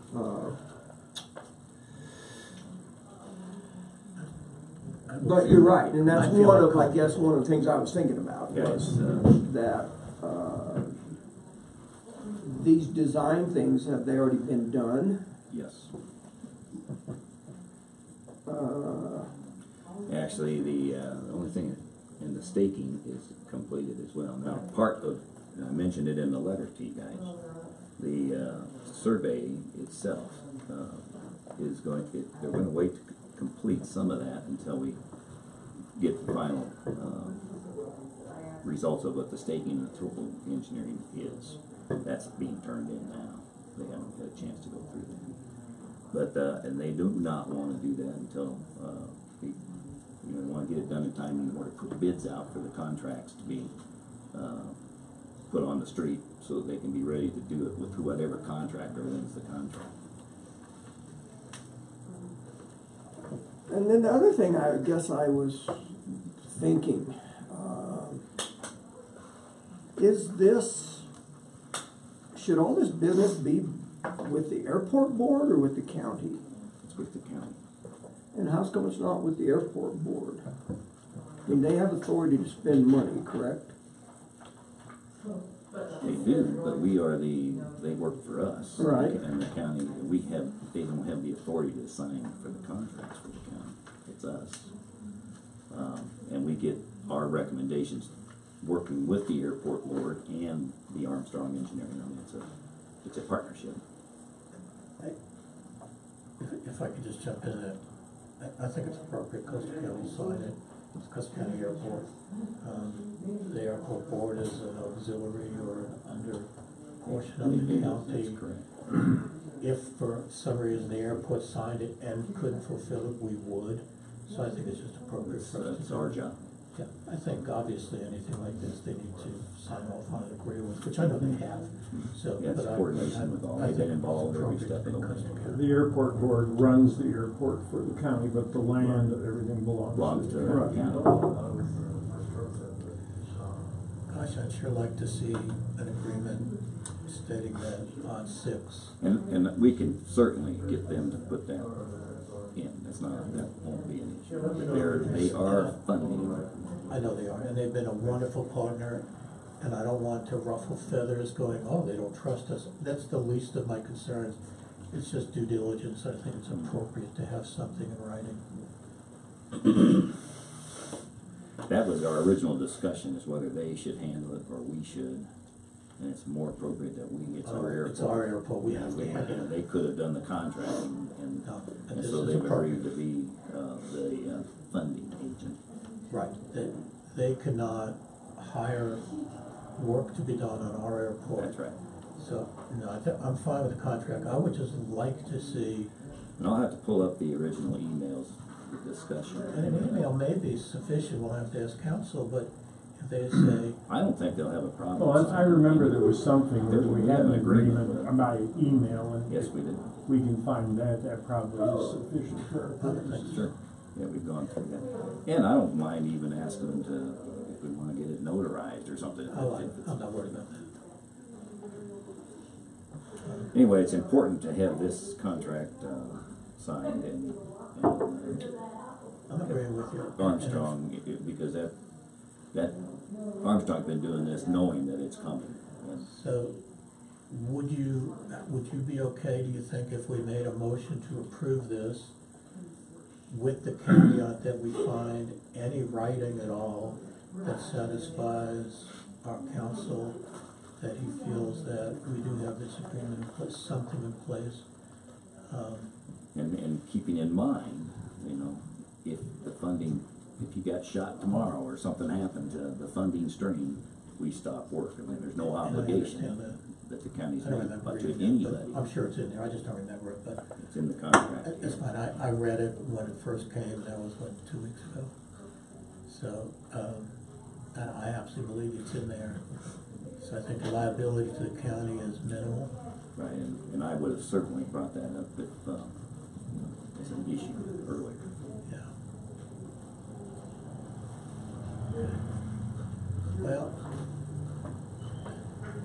but you're right, and that's one of the things I was thinking about was, that, these design things, have they already been done? Yes. Actually, the only thing in the staking is completed as well. Now, part of, and I mentioned it in the letter to you guys, the survey itself is they're going to wait to complete some of that until we get the final results of what the staking and the total engineering is. That's being turned in now. They haven't had a chance to go through that. But, and they do not want to do that until we want to get it done in time in order to put bids out for the contracts to be put on the street so that they can be ready to do it with whatever contractor wins the contract. And then the other thing I guess I was thinking, should all this business be with the airport board or with the county? It's with the county. And how come it's not with the airport board? I mean, they have authority to spend money, correct? They do, but they work for us. Right. And the county, they don't have the authority to sign for the contracts for the county. It's us. we get our recommendations, working with the airport board and the Armstrong Engineering. I mean, it's a partnership. If I could just jump in there, I think it's appropriate Custer County sign it, it's Custer County Airport. The airport board is an auxiliary or an under portion of the county. That's correct. If for some reason the airport signed it and couldn't fulfill it, we would. So I think it's just appropriate for us to. That's our job. Yeah, I think obviously anything like this, they need to sign off on and agree with, which I know they have, so. Yeah, it's but coordination with all, I they've think been involved it's every step of the appropriate way. in Custer County. The airport board runs the airport for the county, but the land, everything belongs to the Belongs county. to the county. Gosh, I'd sure like to see an agreement stating that on 6. And we can certainly get them to put that in. That's not, that won't be an issue. But they are funding. I know they are, and they've been a wonderful partner, and I don't want to ruffle feathers going, oh, they don't trust us. That's the least of my concerns. It's just due diligence. I think it's appropriate to have something in writing. That was our original discussion, is whether they should handle it or we should. And it's more appropriate that it's our airport. It's our airport, we have to handle it. They could have done the contracting and No, and this so is they've appropriate. agreed to be the funding agent. Right, they cannot hire work to be done on our airport. That's right. So, no, I'm fine with the contract. I would just like to see, And I'll have to pull up the original emails discussion. and an email may be sufficient, we'll have to ask council, but if they say, I don't think they'll have a problem. Well, I remember there was something that we had an agreement by email, and Yes, we did. we can find that probably is sufficient for our purposes. Sure. Yeah, we've gone through that. And I don't mind even asking them to, if we wanna get it notarized or something. I'm not worried about that. Anyway, it's important to have this contract, signed and I'm agreeing with you. Armstrong, because that Armstrong's been doing this knowing that it's coming. So, would you be okay, do you think, if we made a motion to approve this with the caveat that we find any writing at all that satisfies our council that he feels that we do have this agreement in place, something in place? And keeping in mind, if the funding, if you got shot tomorrow or something happened to the funding stream, we stop work. I mean, there's no obligation And I understand that the county's I don't made remember to reading it, anybody. but I'm sure it's in there, I just don't remember it, but It's in the contract. it's fine. I read it when it first came, that was, 2 weeks ago? So, and I absolutely believe it's in there. So I think the liability to the county is minimal. Right, and I would have certainly brought that up if, as an issue earlier. Yeah. Well,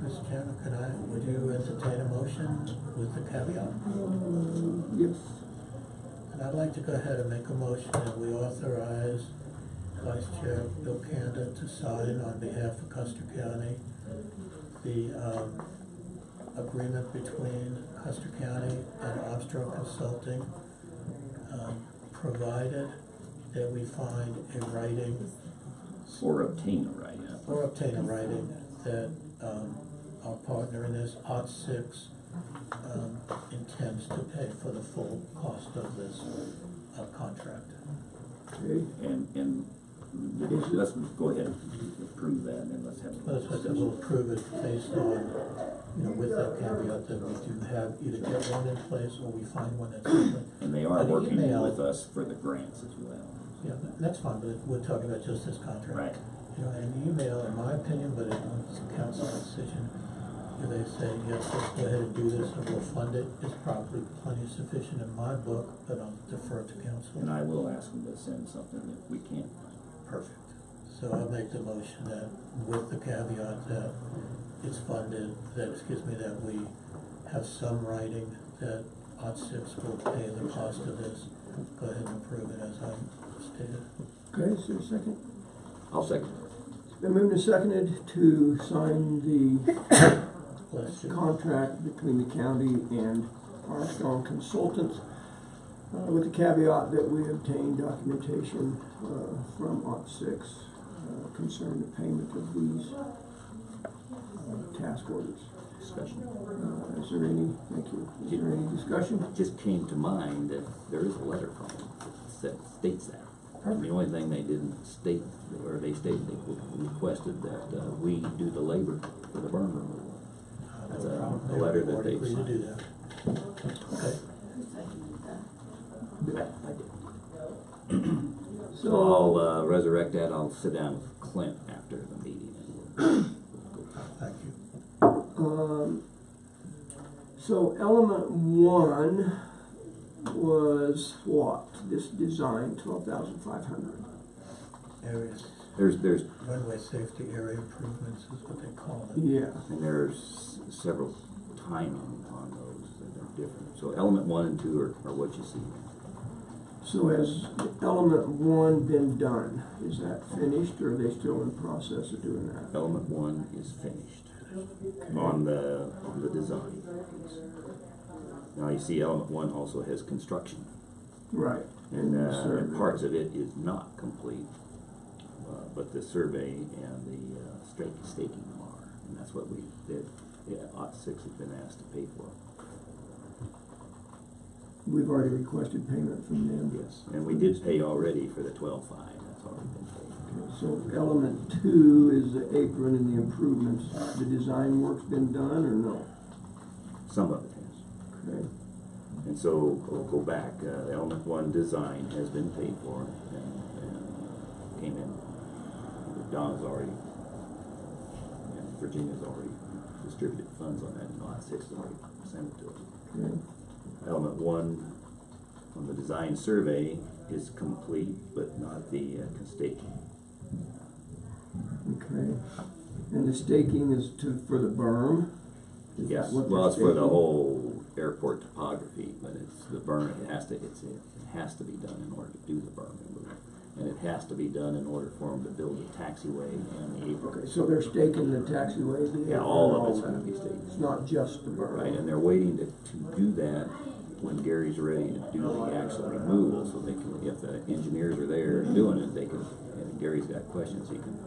Mr. Chairman, would you entertain a motion with the caveat? Yes. And I'd like to go ahead and make a motion that we authorize Vice Chair Bill Canda to sign on behalf of Custer County the agreement between Custer County and Armstrong Consulting, provided that we find a writing Or obtain a right, yeah. or obtain a writing that our partner in this, BOCC, intends to pay for the full cost of this contract. Okay. And let's go ahead and approve that, and then let's have a But I said we'll approve it based on, with that caveat that we do have, either get one in place or we find one that's different. And they are An working email- with us for the grants as well. Yeah, that's fine, but we're talking about just this contract. Right. An email, in my opinion, but it's a council decision, if they say, yes, let's go ahead and do this and we'll fund it, it's probably plenty sufficient in my book, but I'll defer to council. And I will ask them to send something if we can't find. Perfect. So I'll make the motion that, with the caveat that it's funded, that we have some writing that OT6 will pay the cost of this. Go ahead and approve it as I stated. Okay, is there a second? I'll second. It's been moved and seconded to sign the Bless you. contract between the county and Armstrong Consultants, with the caveat that we obtain documentation from OT6 concerning the payment of these task orders. Discussion. Is there any, thank you, is there any discussion? It just came to mind that there is a letter from them that states that. And the only thing they didn't state, or they stated they requested that we do the labor for the burn removal. That's a letter that they've Agree to do signed. that. Okay. I did. So I'll resurrect that. I'll sit down with Clint after the meeting and we'll go. Thank you. So element 1 was what? This design, 12,500. Areas, There's runway safety area improvements is what they call it. Yeah. and there's several timing on those that are different. So element 1 and 2 are what you see. So has element 1 been done? Is that finished, or are they still in the process of doing that? Element 1 is finished on the design. Now you see element 1 also has construction. Right. And parts of it is not complete, but the survey and the staking are, and that's what we did. Yeah, OT6 has been asked to pay for. We've already requested payment from them. Yes, and we did pay already for the 12.5. That's already been paid. Okay, so element 2 is the apron and the improvements. The design work's been done, or no? Some of it has. Okay. And so we'll go back. Element 1 design has been paid for and came in. Don's already, and Virginia's already distributed funds on that, and OT6 has already sent it to us. Okay. Element 1 on the design survey is complete, but not the staking. Okay. And the staking is for the berm? Is Yes, that what well, they're it's for the staking? whole airport topography, but it's the berm. It has to be done in order to do the berm removal, and it has to be done in order for them to build the taxiway and the apron. Okay, so they're staking the taxiway, the Yeah, apron, all of it's that. going to be staked. It's not just the berm. Right, and they're waiting to do that when Gary's ready to do the actual removal, so they can, if the engineers are there doing it, they can, and Gary's got questions, he can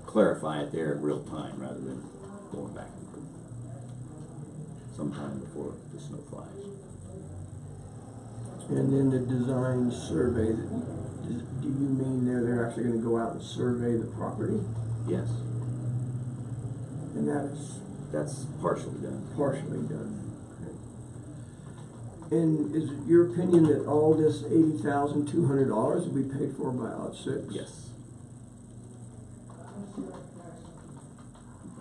clarify it there in real time rather than going back sometime before the snow flies. And then the design survey, do you mean they're actually gonna go out and survey the property? Yes, And that is that's partially done. partially done. Okay. And is it your opinion that all this $80,200 will be paid for by OT6? Yes.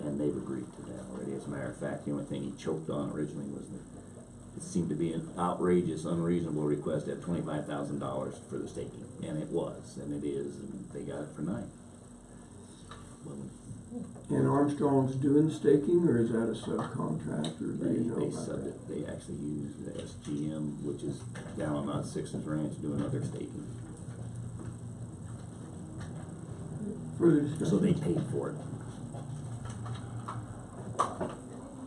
And they've agreed to that already. As a matter of fact, the only thing he choked on originally was that it seemed to be an outrageous, unreasonable request at $25,000 for the staking. And it was, and it is, and they got it for 9. Well, And Armstrong's doing the staking, or is that a subcontract, or do you know they about subbed that? it. They actually used the SGM, which is down on Mount Six's ranch, doing other staking. Further discussion? So they paid for it.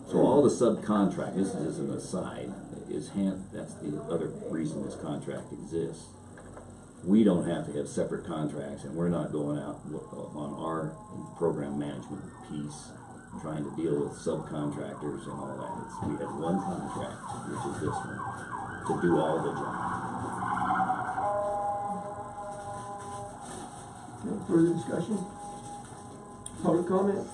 So all the subcontract, this is just an aside, that's the other reason this contract exists. We don't have to have separate contracts, and we're not going out on our program management piece, trying to deal with subcontractors and all that. We have one contract, which is this one, to do all the job. Okay, further discussion? Public comment?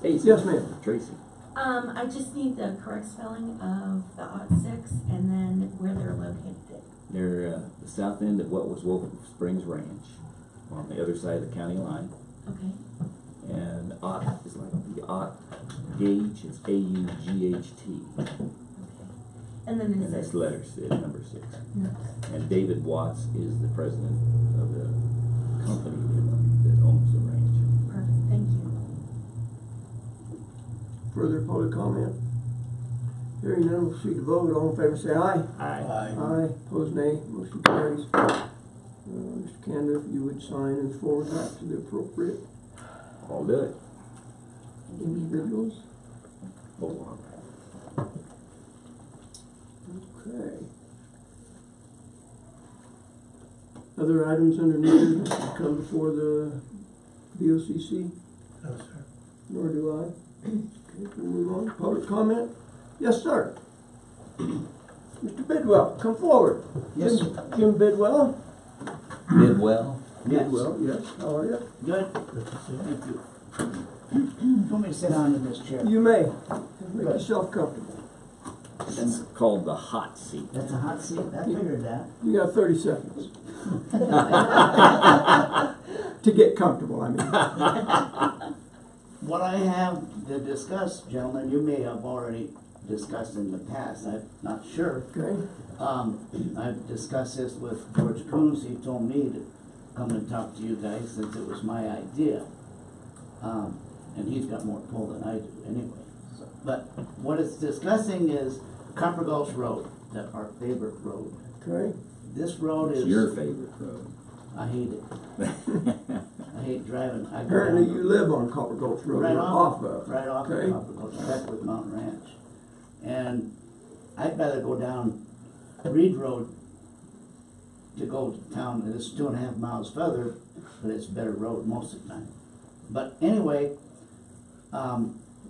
Hey, Yes, ma'am. Tracy. I just need the correct spelling of the OT6 and then where they're located. They're the south end of what was Wolf Springs Ranch, on the other side of the county line. Okay. And OT is like the OT gauge, it's AUGHT. Okay. And then And is that's it? letters, it's number 6. No. And David Watts is the president of the company that owns the ranch. Perfect, thank you. Further public comment? Hearing none, we'll proceed to vote. All in favor say aye. Aye. Aye. Opposed nay. Motion carries. Mr. Canada, if you would sign and forward that to the appropriate I'll do it. individuals. Hold on. Okay. Now, Other items under new business that come before the BOCC? No, sir. Nor do I. Okay, we'll move on. Public comment? Yes, sir. Mr. Bidwell, come forward. Yes, Jim Bidwell? Did well. Bidwell, yes. How are you? good, Good to see you. thank you. You want me to sit down in this chair? You may. Make yourself comfortable. It's called the hot seat. That's a hot seat, I figured that. You got 30 seconds. To get comfortable, I mean. What I have to discuss, gentlemen, you may have already discussed in the past, I'm not sure. Okay? I've discussed this with George Coons, he told me to come and talk to you guys since it was my idea. And he's got more pull than I do anyway. So, but what it's discussing is Copper Gulch Road, that our favorite road. Okay? This road It's is. your favorite road. I hate it. I hate driving. I go Apparently down- you live on Copper Gulch Road, Right or off, off of. right off Okay. of Copper Gulch, back with Mountain Ranch. And I'd rather go down Reed Road to go to town. It's 2.5 miles further, but it's a better road most of the time. But anyway,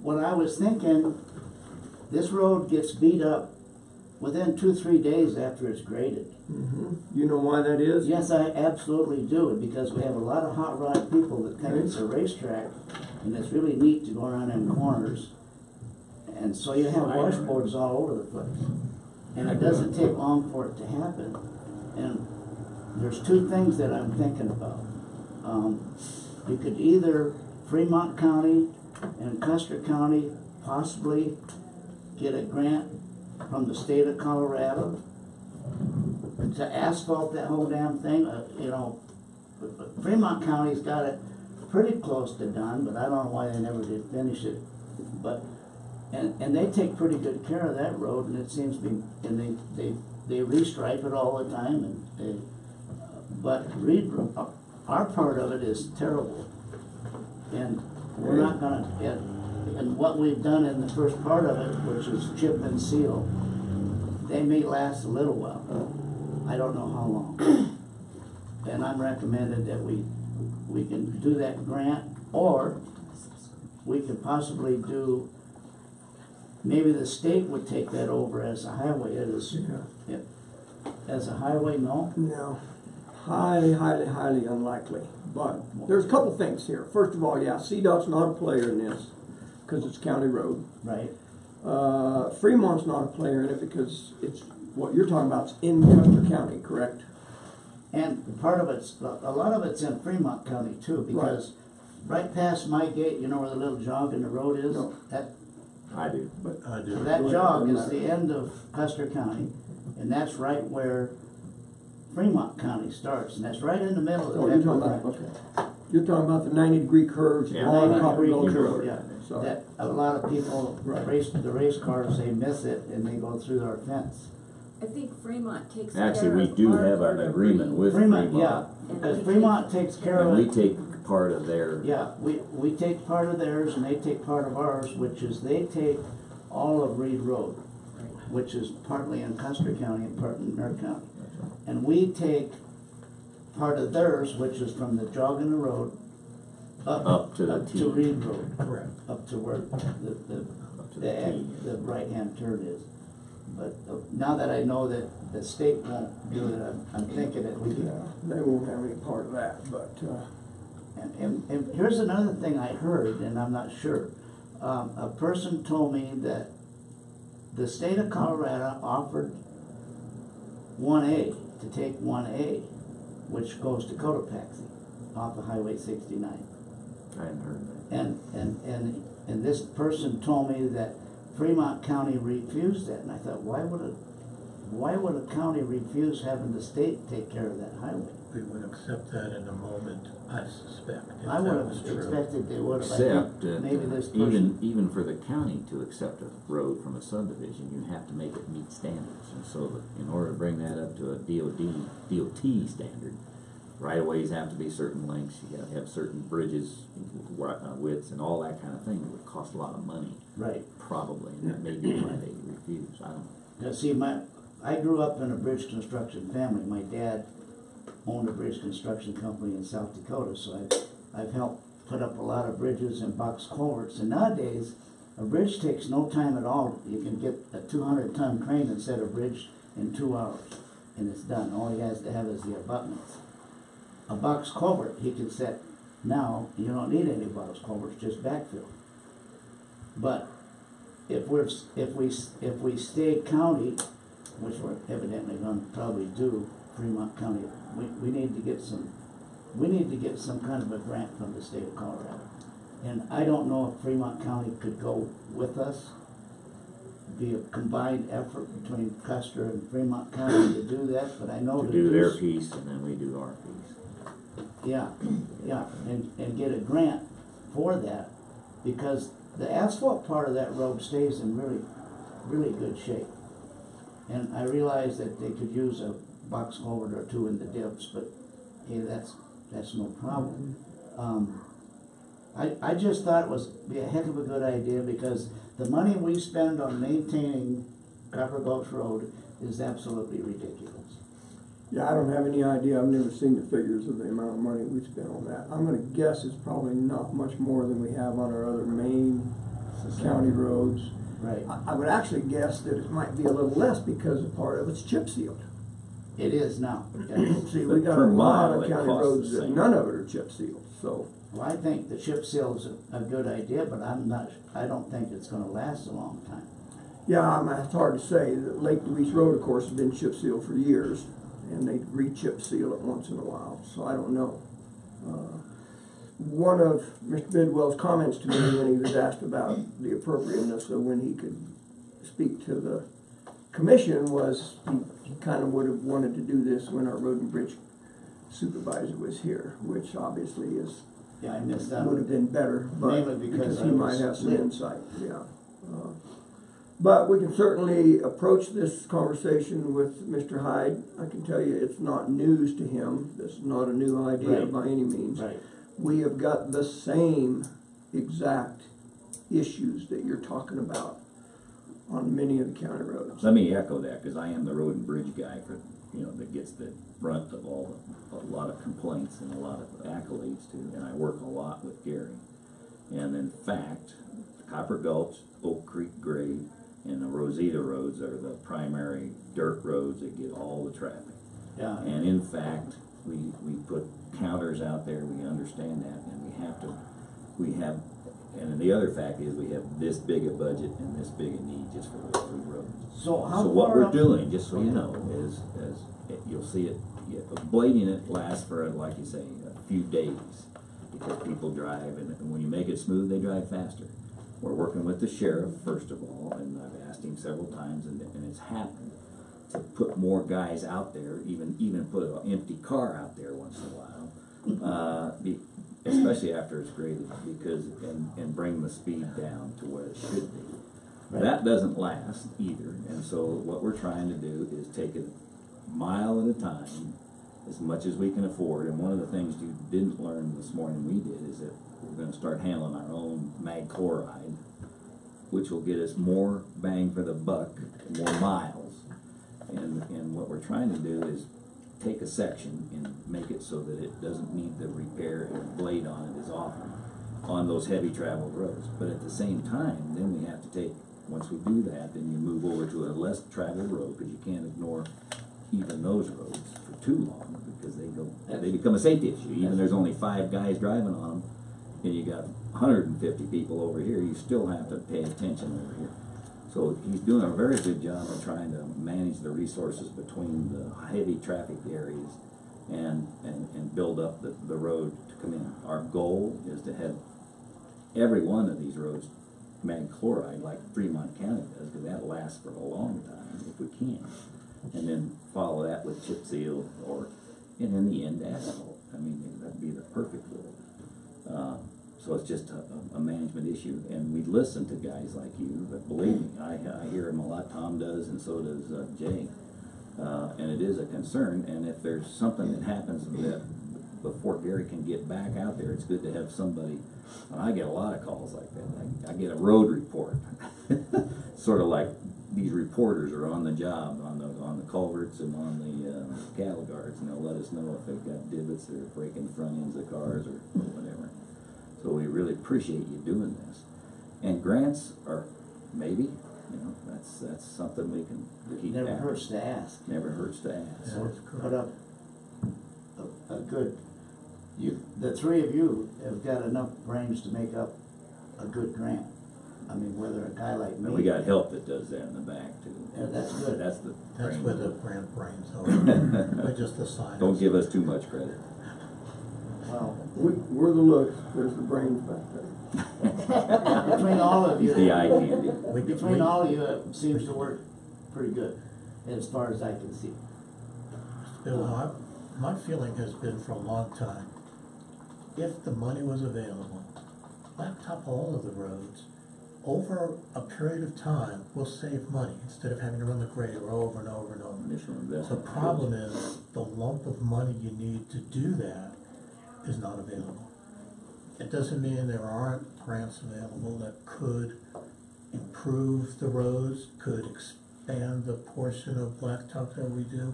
what I was thinking, this road gets beat up within 2-3 days after it's graded. Mm-hmm. You know why that is? Yes, I absolutely do, because we have a lot of hot rod people that think it's a racetrack, and it's really neat to go around in corners. And so you have washboards all over the place. And it doesn't take long for it to happen. And there's two things that I'm thinking about. You could either, Fremont County and Custer County, possibly get a grant from the state of Colorado to asphalt that whole damn thing. You know, Fremont County's got it pretty close to done, but I don't know why they never did finish it. But and they take pretty good care of that road, and it seems to be, and they restripe it all the time, and they, but our part of it is terrible, and we're not gonna get. And what we've done in the first part of it, which is chip and seal, they may last a little while. I don't know how long. And I'm recommended that we can do that grant, or we could possibly do, maybe the state would take that over as a highway. It is, Yeah. as a highway, no? No. Highly, highly, highly unlikely. But there's a couple things here. First of all, yeah, CDOT's not a player in this because it's county road. Right. Fremont's not a player in it because it's, what you're talking about is in Custer County, correct? And part of it's, a lot of it's in Fremont County too, because right past my gate, you know where the little jog in the road is? No. That, I do. But I do. that jog is the end of Custer County, and that's right where Fremont County starts, and that's right in the middle of oh, the you're talking about, okay. You're talking about the 90-degree curves Yeah. along 90 Copper degree Gulch curve, Road. yeah. Sorry. That a lot of people, the race cars, they miss it and they go through our fence. I think Fremont takes Actually, care we of do our have part an of agreement Reed. with Fremont, Fremont. yeah, because Fremont takes care of And we it. take part of their, Yeah, we take part of theirs and they take part of ours, which is they take all of Reed Road, which is partly in Custer County and part in Merritt County. And we take part of theirs, which is from the jog in the road up to the up T. to Reed Road, Correct. up to where Up to the T. the right-hand turn is. But now that I know that the state won't do it, I'm thinking that we can. Yeah, they won't have any part of that, but, And here's another thing I heard, and I'm not sure. A person told me that the state of Colorado offered 1A, to take 1A, which goes to Cotopaxi, off of Highway 69. I hadn't heard that. And this person told me that Fremont County refused that, and I thought, why would a county refuse having the state take care of that highway? We would accept that in a moment, I suspect, if I that would was have true. expected they would have. Except, Maybe this person. even for the county to accept a road from a subdivision, you have to make it meet standards. And so that in order to bring that up to a DOT standard, right-of-ways have to be certain lengths, you gotta have certain bridges, widths, and all that kind of thing. It would cost a lot of money. Right. Probably, and that may be why they refuse, I don't know. Now, see, I grew up in a bridge construction family. My dad owned a bridge construction company in South Dakota, so I've helped put up a lot of bridges and box culverts. And nowadays, a bridge takes no time at all. You can get a 200-ton crane and set a bridge in 2 hours, and it's done. All he has to have is the abutments. A box culvert he can set now. You don't need any box culverts, just backfill. But if we stay county, which we're evidently going to probably do, Fremont County, we need to get some kind of a grant from the state of Colorado. And I don't know if Fremont County could go with us, be a combined effort between Custer and Fremont County to do that, but I know To that do their there's- piece and then we do our piece. Yeah, and get a grant for that, because the asphalt part of that road stays in really, really good shape. And I realize that they could use a box culvert or two in the dips, but hey, that's no problem. I just thought it was be a heck of a good idea, because the money we spend on maintaining Copper Gulch Road is absolutely ridiculous. Yeah, I don't have any idea. I've never seen the figures of the amount of money we spent on that. I'm gonna guess it's probably not much more than we have on our other main county roads. Right. I would actually guess that it might be a little less because a part of it's chip sealed. It is now. See, we got a Per lot mile, of it county costs roads the that same. none of it are chip sealed, so. Well, I think the chip seal is a good idea, but I don't think it's gonna last a long time. Yeah, it's hard to say. The Lake Louise Road, of course, has been chip sealed for years, and they re-chip seal it once in a while, so I don't know. One of Mr. Bidwell's comments to me when he was asked about the appropriateness of when he could speak to the commission was he kind of would have wanted to do this when our road and bridge supervisor was here, which obviously is Yeah, I missed that. would have been better, but Mainly because he I might was have some late. insight, yeah. But we can certainly approach this conversation with Mr. Hyde. I can tell you it's not news to him. This is not a new idea Right. by any means. Right. We have got the same exact issues that you're talking about on many of the county roads. Let me echo that, because I am the road and bridge guy that gets the brunt of a lot of complaints and a lot of accolades too, and I work a lot with Gary. And in fact, Copper Gulch, Oak Creek Grade, and the Rosita roads are the primary dirt roads that get all the traffic. Yeah. And in fact, we put counters out there, we understand that, and and then the other fact is we have this big a budget and this big a need just for those 3 roads. So how So what far we're up- doing, just so you know, is you'll see it, blading it lasts for, like you say, a few days, because people drive, and when you make it smooth, they drive faster. We're working with the sheriff, first of all, and I've asked him several times, and it's happened, to put more guys out there, even put an empty car out there once in a while, especially after it's graded, and bring the speed down to where it should be. Right. That doesn't last either, and so what we're trying to do is take it a mile at a time, as much as we can afford. And one of the things you didn't learn this morning we did is that we're gonna start handling our own mag chloride, which will get us more bang for the buck, more miles. And what we're trying to do is take a section and make it so that it doesn't need the repair and blade on it as often on those heavy traveled roads. But at the same time, then we have to take, once we do that, then you move over to a less traveled road, because you can't ignore even those roads for too long, because they become a safety issue. Even there's only 5 guys driving on them, and you got 150 people over here, you still have to pay attention over here. So he's doing a very good job of trying to manage the resources between the heavy traffic areas and build up the road to come in. Our goal is to have every one of these roads mag chloride like Fremont County does, because that lasts for a long time if we can. And then follow that with chip seal, and in the end, asphalt. I mean, that'd be the perfect world. So it's just a management issue, and we listen to guys like you, but believe me, I hear them a lot. Tom does, and so does Jay. And it is a concern, and if there's something that happens that before Gary can get back out there, it's good to have somebody. And I get a lot of calls like that. I get a road report, sort of like these reporters are on the job, on the culverts and on cattle guards, and they'll let us know if they've got divots or breaking the front ends of cars or whatever. So we really appreciate you doing this. And grants are maybe, you know, that's something we can keep. Never after. hurts to ask. Never hurts to ask. So put up a good, the three of you have got enough brains to make up a good grant. I mean, whether a guy like me. And we got help that does that in the back too. Yeah, that's good. That's the. That's where the grant brains are. We're just the signers. Don't give us too much credit. Well, We're the looks, there's the brains back there. between all of you. He's the eye candy. Between all of you, it seems to work pretty good, as far as I can see. Bill, my feeling has been for a long time, if the money was available, blacktop all of the roads, over a period of time, we'll save money instead of having to run the grader over and over and over. Initial The investment. problem is, the lump of money you need to do that is not available. It doesn't mean there aren't grants available that could improve the roads, could expand the portion of blacktop that we do.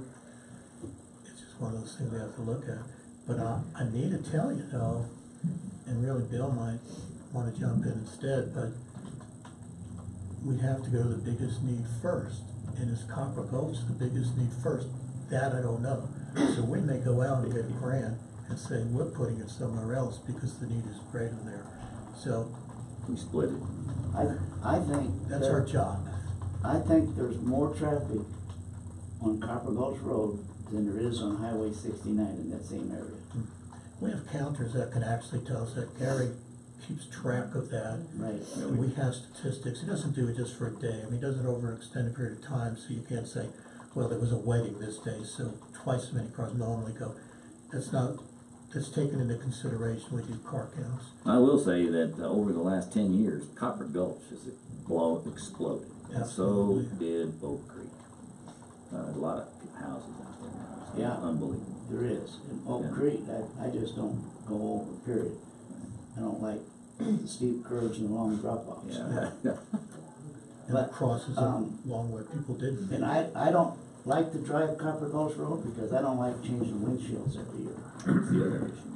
It's just one of those things we have to look at. But I need to tell you though, and really Bill might want to jump in instead, but we have to go to the biggest need first. And is Copper Gulch the biggest need first? That I don't know. So we may go out and get a grant and say we're putting it somewhere else because the need is greater there. So We split it. I think. that's our job. I think there's more traffic on Copper Gulch Road than there is on Highway 69 in that same area. We have counters that can actually tell us that. Gary keeps track of that. Right. And we have statistics. He doesn't do it just for a day. I mean, he does it over an extended period of time, so you can't say, well, there was a wedding this day, so twice as many cars normally go. That's taken into consideration. We do car counts. I will say that over the last 10 years, Copper Gulch has exploded. And so Absolutely. did Oak Creek. A lot of houses out there now. It's Yeah. Unbelievable. There is. In Oak Yeah. Creek, I just don't go over, period. I don't like the steep curves and the long drop-offs. Yeah. And But, it crosses along where people didn't. And I don't like to drive Copper Gulch Road because I don't like changing windshields every year. That's the other issue.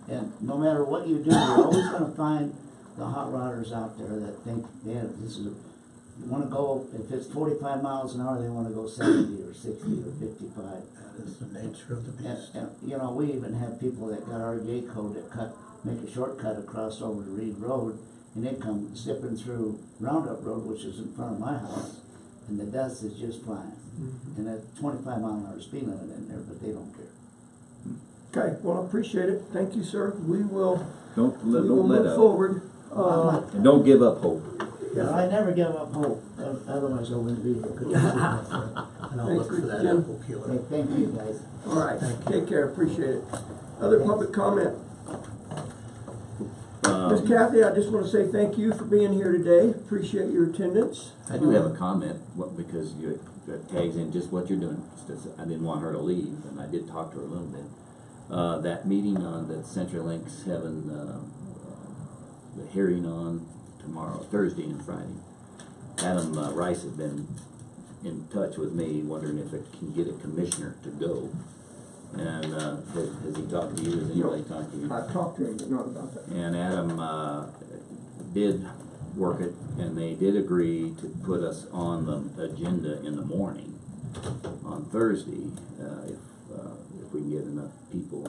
And no matter what you do, you're always gonna find the hot rodders out there that think, yeah, you wanna go, if it's 45 miles an hour, they wanna go 70 or 60 or 55. That is the nature of the beast. And, you know, we even have people that got our gate code that make a shortcut across over to Reed Road, and they come zipping through Roundup Road, which is in front of my house, and the dust is just flying. And that's 25 mile an hour speed limit in there, but they don't care. Okay, well, I appreciate it. Thank you, sir. We will Don't move let up. forward. And don't give up hope. Well, I never give up hope, otherwise I wouldn't be here. And I'll look for that Jim. apple killer. Okay, thank you, guys. All right, take care, appreciate it. Other public comment? Miss Kathy, I just want to say thank you for being here today. Appreciate your attendance. I do have a comment, because it tags in just what you're doing. I didn't want her to leave, and I did talk to her a little bit. That meeting on that CenturyLink's having the hearing on tomorrow, Thursday and Friday. Adam Rice has been in touch with me, wondering if it can get a commissioner to go. And has he talked to you? Has anybody talked to you? I've talked to him, but not about that. And Adam did work it, and they did agree to put us on the agenda in the morning on Thursday, if we can get enough people.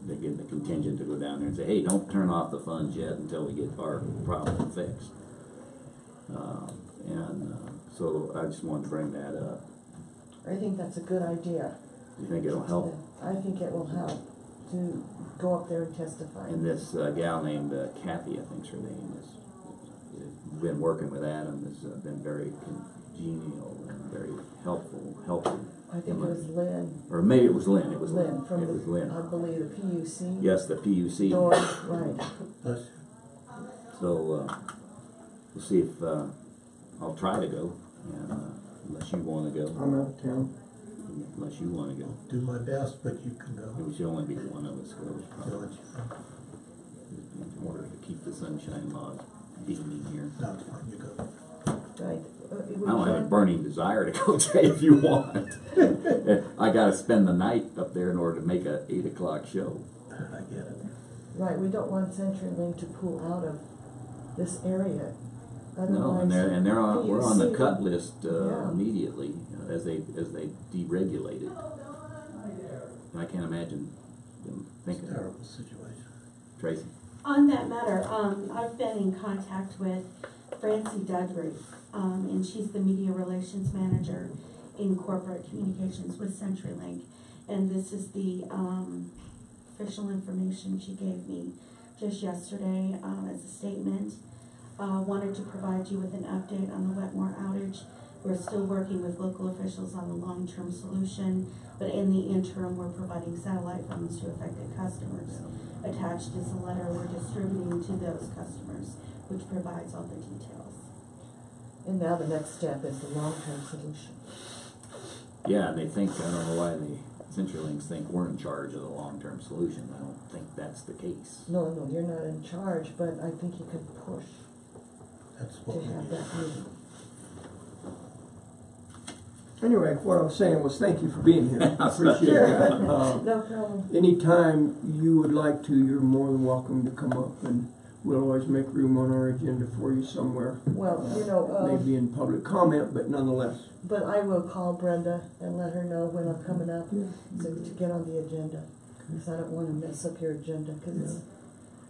They get the contingent to go down there and say, hey, don't turn off the funds yet until we get our problem fixed. So I just wanted to bring that up. I think that's a good idea. Do you think it'll help? I think it will help to go up there and testify. And this gal named Kathy, I think's her name, has been working with Adam, has been very congenial and very helpful. I think it was Lynn. Or maybe it was Lynn. It was Lynn Lynn. from It was Lynn. I believe the PUC. Yes, the PUC. Doors, right. So we'll see if I'll try to go, and unless you want to go. I'm out of town. Unless you want to go. Do my best, but you can go. It should only be one of us goes, probably. George. In order to keep the sunshine laws beaming here. That's fine, you go. Right. I don't have a burning desire to go tell you if you want. I gotta spend the night up there in order to make a 8 o'clock show. I get it. Right, we don't want CenturyLink to pull out of this area. No, and we're on the cut list Yeah. immediately as they deregulate it. I can't imagine them It's a thinking. terrible situation. Tracy? On that matter, I've been in contact with Francie Dudley, and she's the media relations manager in corporate communications with CenturyLink. And this is the official information she gave me just yesterday as a statement. Wanted to provide you with an update on the Wetmore outage. We're still working with local officials on the long-term solution, but in the interim, we're providing satellite phones to affected customers. Attached is a letter we're distributing to those customers, which provides all the details. And now the next step is the long-term solution. Yeah, they think, I don't know why the CenturyLinks think we're in charge of the long-term solution. I don't think that's the case. No, you're not in charge, but I think you could push That's what to we have need. that meeting. Anyway, what I was saying was thank you for being here. I appreciate it. No problem. Anytime you would like to, you're more than welcome to come up, and we'll always make room on our agenda for you somewhere. Well, Maybe in public comment, but nonetheless. but I will call Brenda and let her know when I'm coming up so to get on the agenda. Because I don't want to mess up your agenda, because it's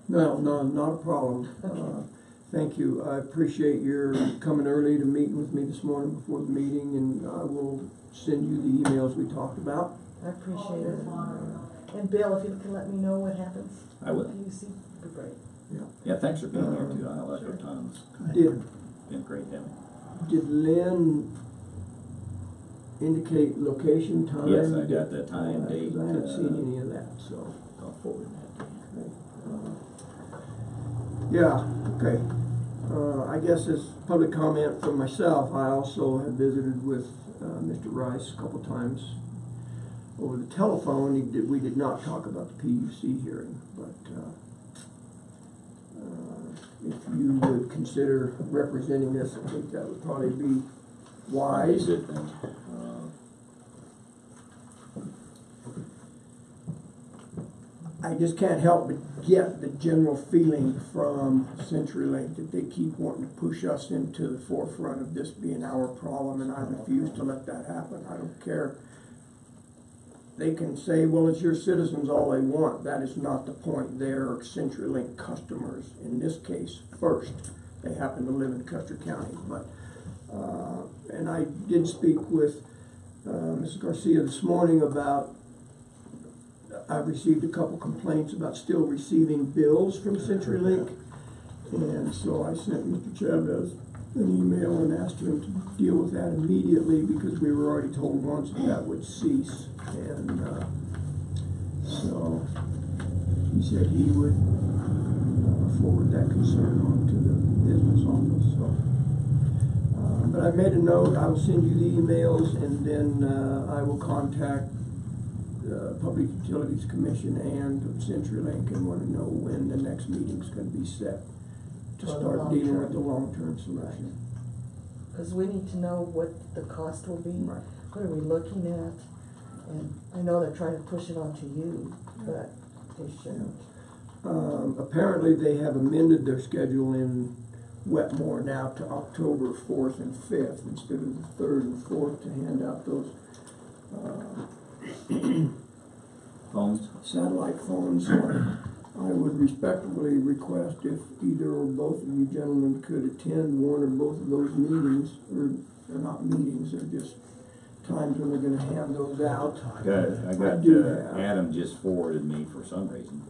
No, not a problem. Okay. Thank you. I appreciate your coming early to meet with me this morning before the meeting, and I will send you the emails we talked about. I appreciate it. And Bill, if you can let me know what happens. I will. PUC, it'd be great. Yeah, thanks for being here too. I like your time. Did Been great having Did Lynn indicate location, time? you. Yes, I got the time, date. 'Cause I haven't seen any of that, so. I'll forward that to you. Yeah, okay. I guess as public comment from myself, I also have visited with Mr. Rice a couple times over the telephone. We did not talk about the PUC hearing, but if you would consider representing us, I think that would probably be wise. Good thing. I just can't help but get the general feeling from CenturyLink that they keep wanting to push us into the forefront of this being our problem, and I refuse to let that happen. I don't care. They can say, well, it's your citizens all they want. That is not the point. They're CenturyLink customers, in this case, first. They happen to live in Custer County. But and I did speak with Mrs. Garcia this morning about I've received a couple complaints about still receiving bills from CenturyLink, and so I sent Mr. Chavez an email and asked him to deal with that immediately because we were already told once that would cease, and so he said he would forward that concern on to the business office. So, but I made a note. I will send you the emails, and then I will contact Public Utilities Commission and CenturyLink and want to know when the next meeting's going to be set to start dealing with the long-term solution. Because we need to know what the cost will be. Right. What are we looking at? And I know they're trying to push it onto you, but they shouldn't. Apparently they have amended their schedule in Wetmore now to October 4th and 5th instead of the 3rd and 4th to hand out those Phones? satellite phones. So I would respectfully request if either or both of you gentlemen could attend one or both of those meetings, or they're not meetings, they're just times when they're gonna hand those out. I got do have. Adam just forwarded me for some reason.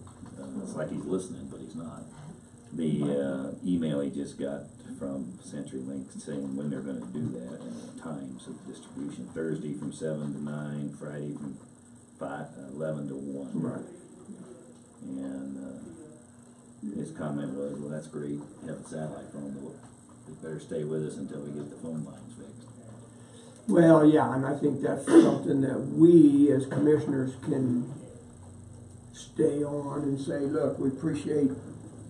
It's like he's listening, but he's not. The email he just got from CenturyLink saying when they're gonna do that and the times of distribution. Thursday from 7 to 9, Friday from 11 to 1. Right. And his comment was, well, that's great, have a satellite phone, but we better stay with us until we get the phone lines fixed. Well, yeah, and I think that's something that we as commissioners can stay on and say, look, we appreciate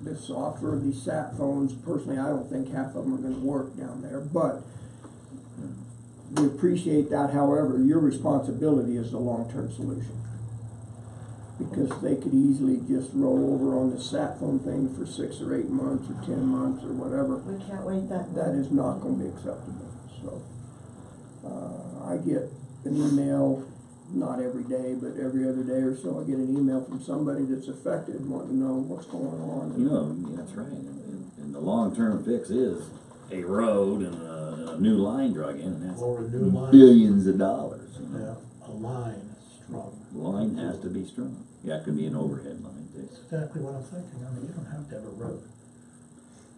this software, these sat phones, personally, I don't think half of them are gonna work down there, but we appreciate that, however, your responsibility is the long-term solution. Because they could easily just roll over on the sat phone thing for 6 or 8 months or 10 months or whatever. We can't wait that That long. is not gonna be acceptable, so. I get an email, not every day, but every other day or so, I get an email from somebody that's affected, wanting to know what's going on. You know, that's right, and the long-term fix is a road and a new line drug in, and that's Or a new line. billions of dollars, you know. Yeah, a line is strong. The line has to be strong. Yeah, it could be an overhead line, too. That's exactly what I'm thinking. I mean, you don't have to have a road.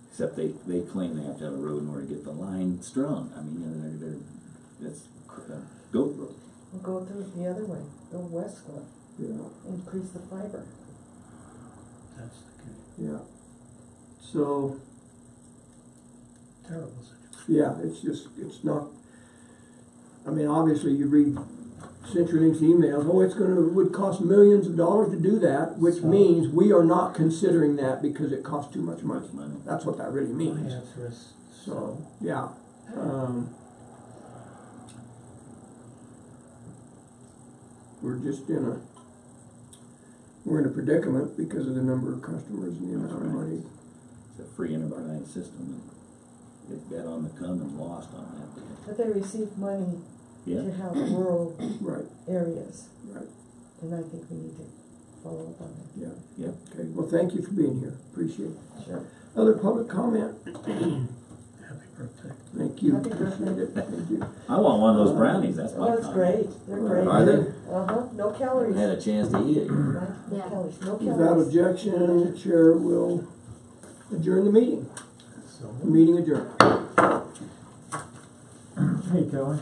Except they claim they have to have a road in order to get the line strung. I mean, you know, that's goat road. We'll go through it the other way, go west, Cliff, Yeah, increase the fiber. That's the key. yeah. So, Terrible situation. yeah, it's not, I mean, obviously you read CenturyLink's emails, it would cost millions of dollars to do that, which So- means we are not considering that because it costs too much money. Money. That's what that really My means. answer is So, yeah. We're just we're in a predicament because of the number of customers and the amount of money. It's a free enterprise system, and they bet on the come and lost on that. But they receive money Yeah. to help rural Right, areas, right, and I think we need to follow up on that. yeah. Yeah. Okay, well, thank you for being here, appreciate it. Sure. Other public comment? happy birthday. Thank you, Happy birthday. appreciate it, thank you. I want one of those brownies, that's my Oh, it's comment. great, they're great. Are they? Uh-huh, no I calories. haven't had a chance to eat it yet. Right? No Yeah. calories, no Without calories. objection, the chair will adjourn the meeting. So. Meeting adjourned. Hey, Kelly,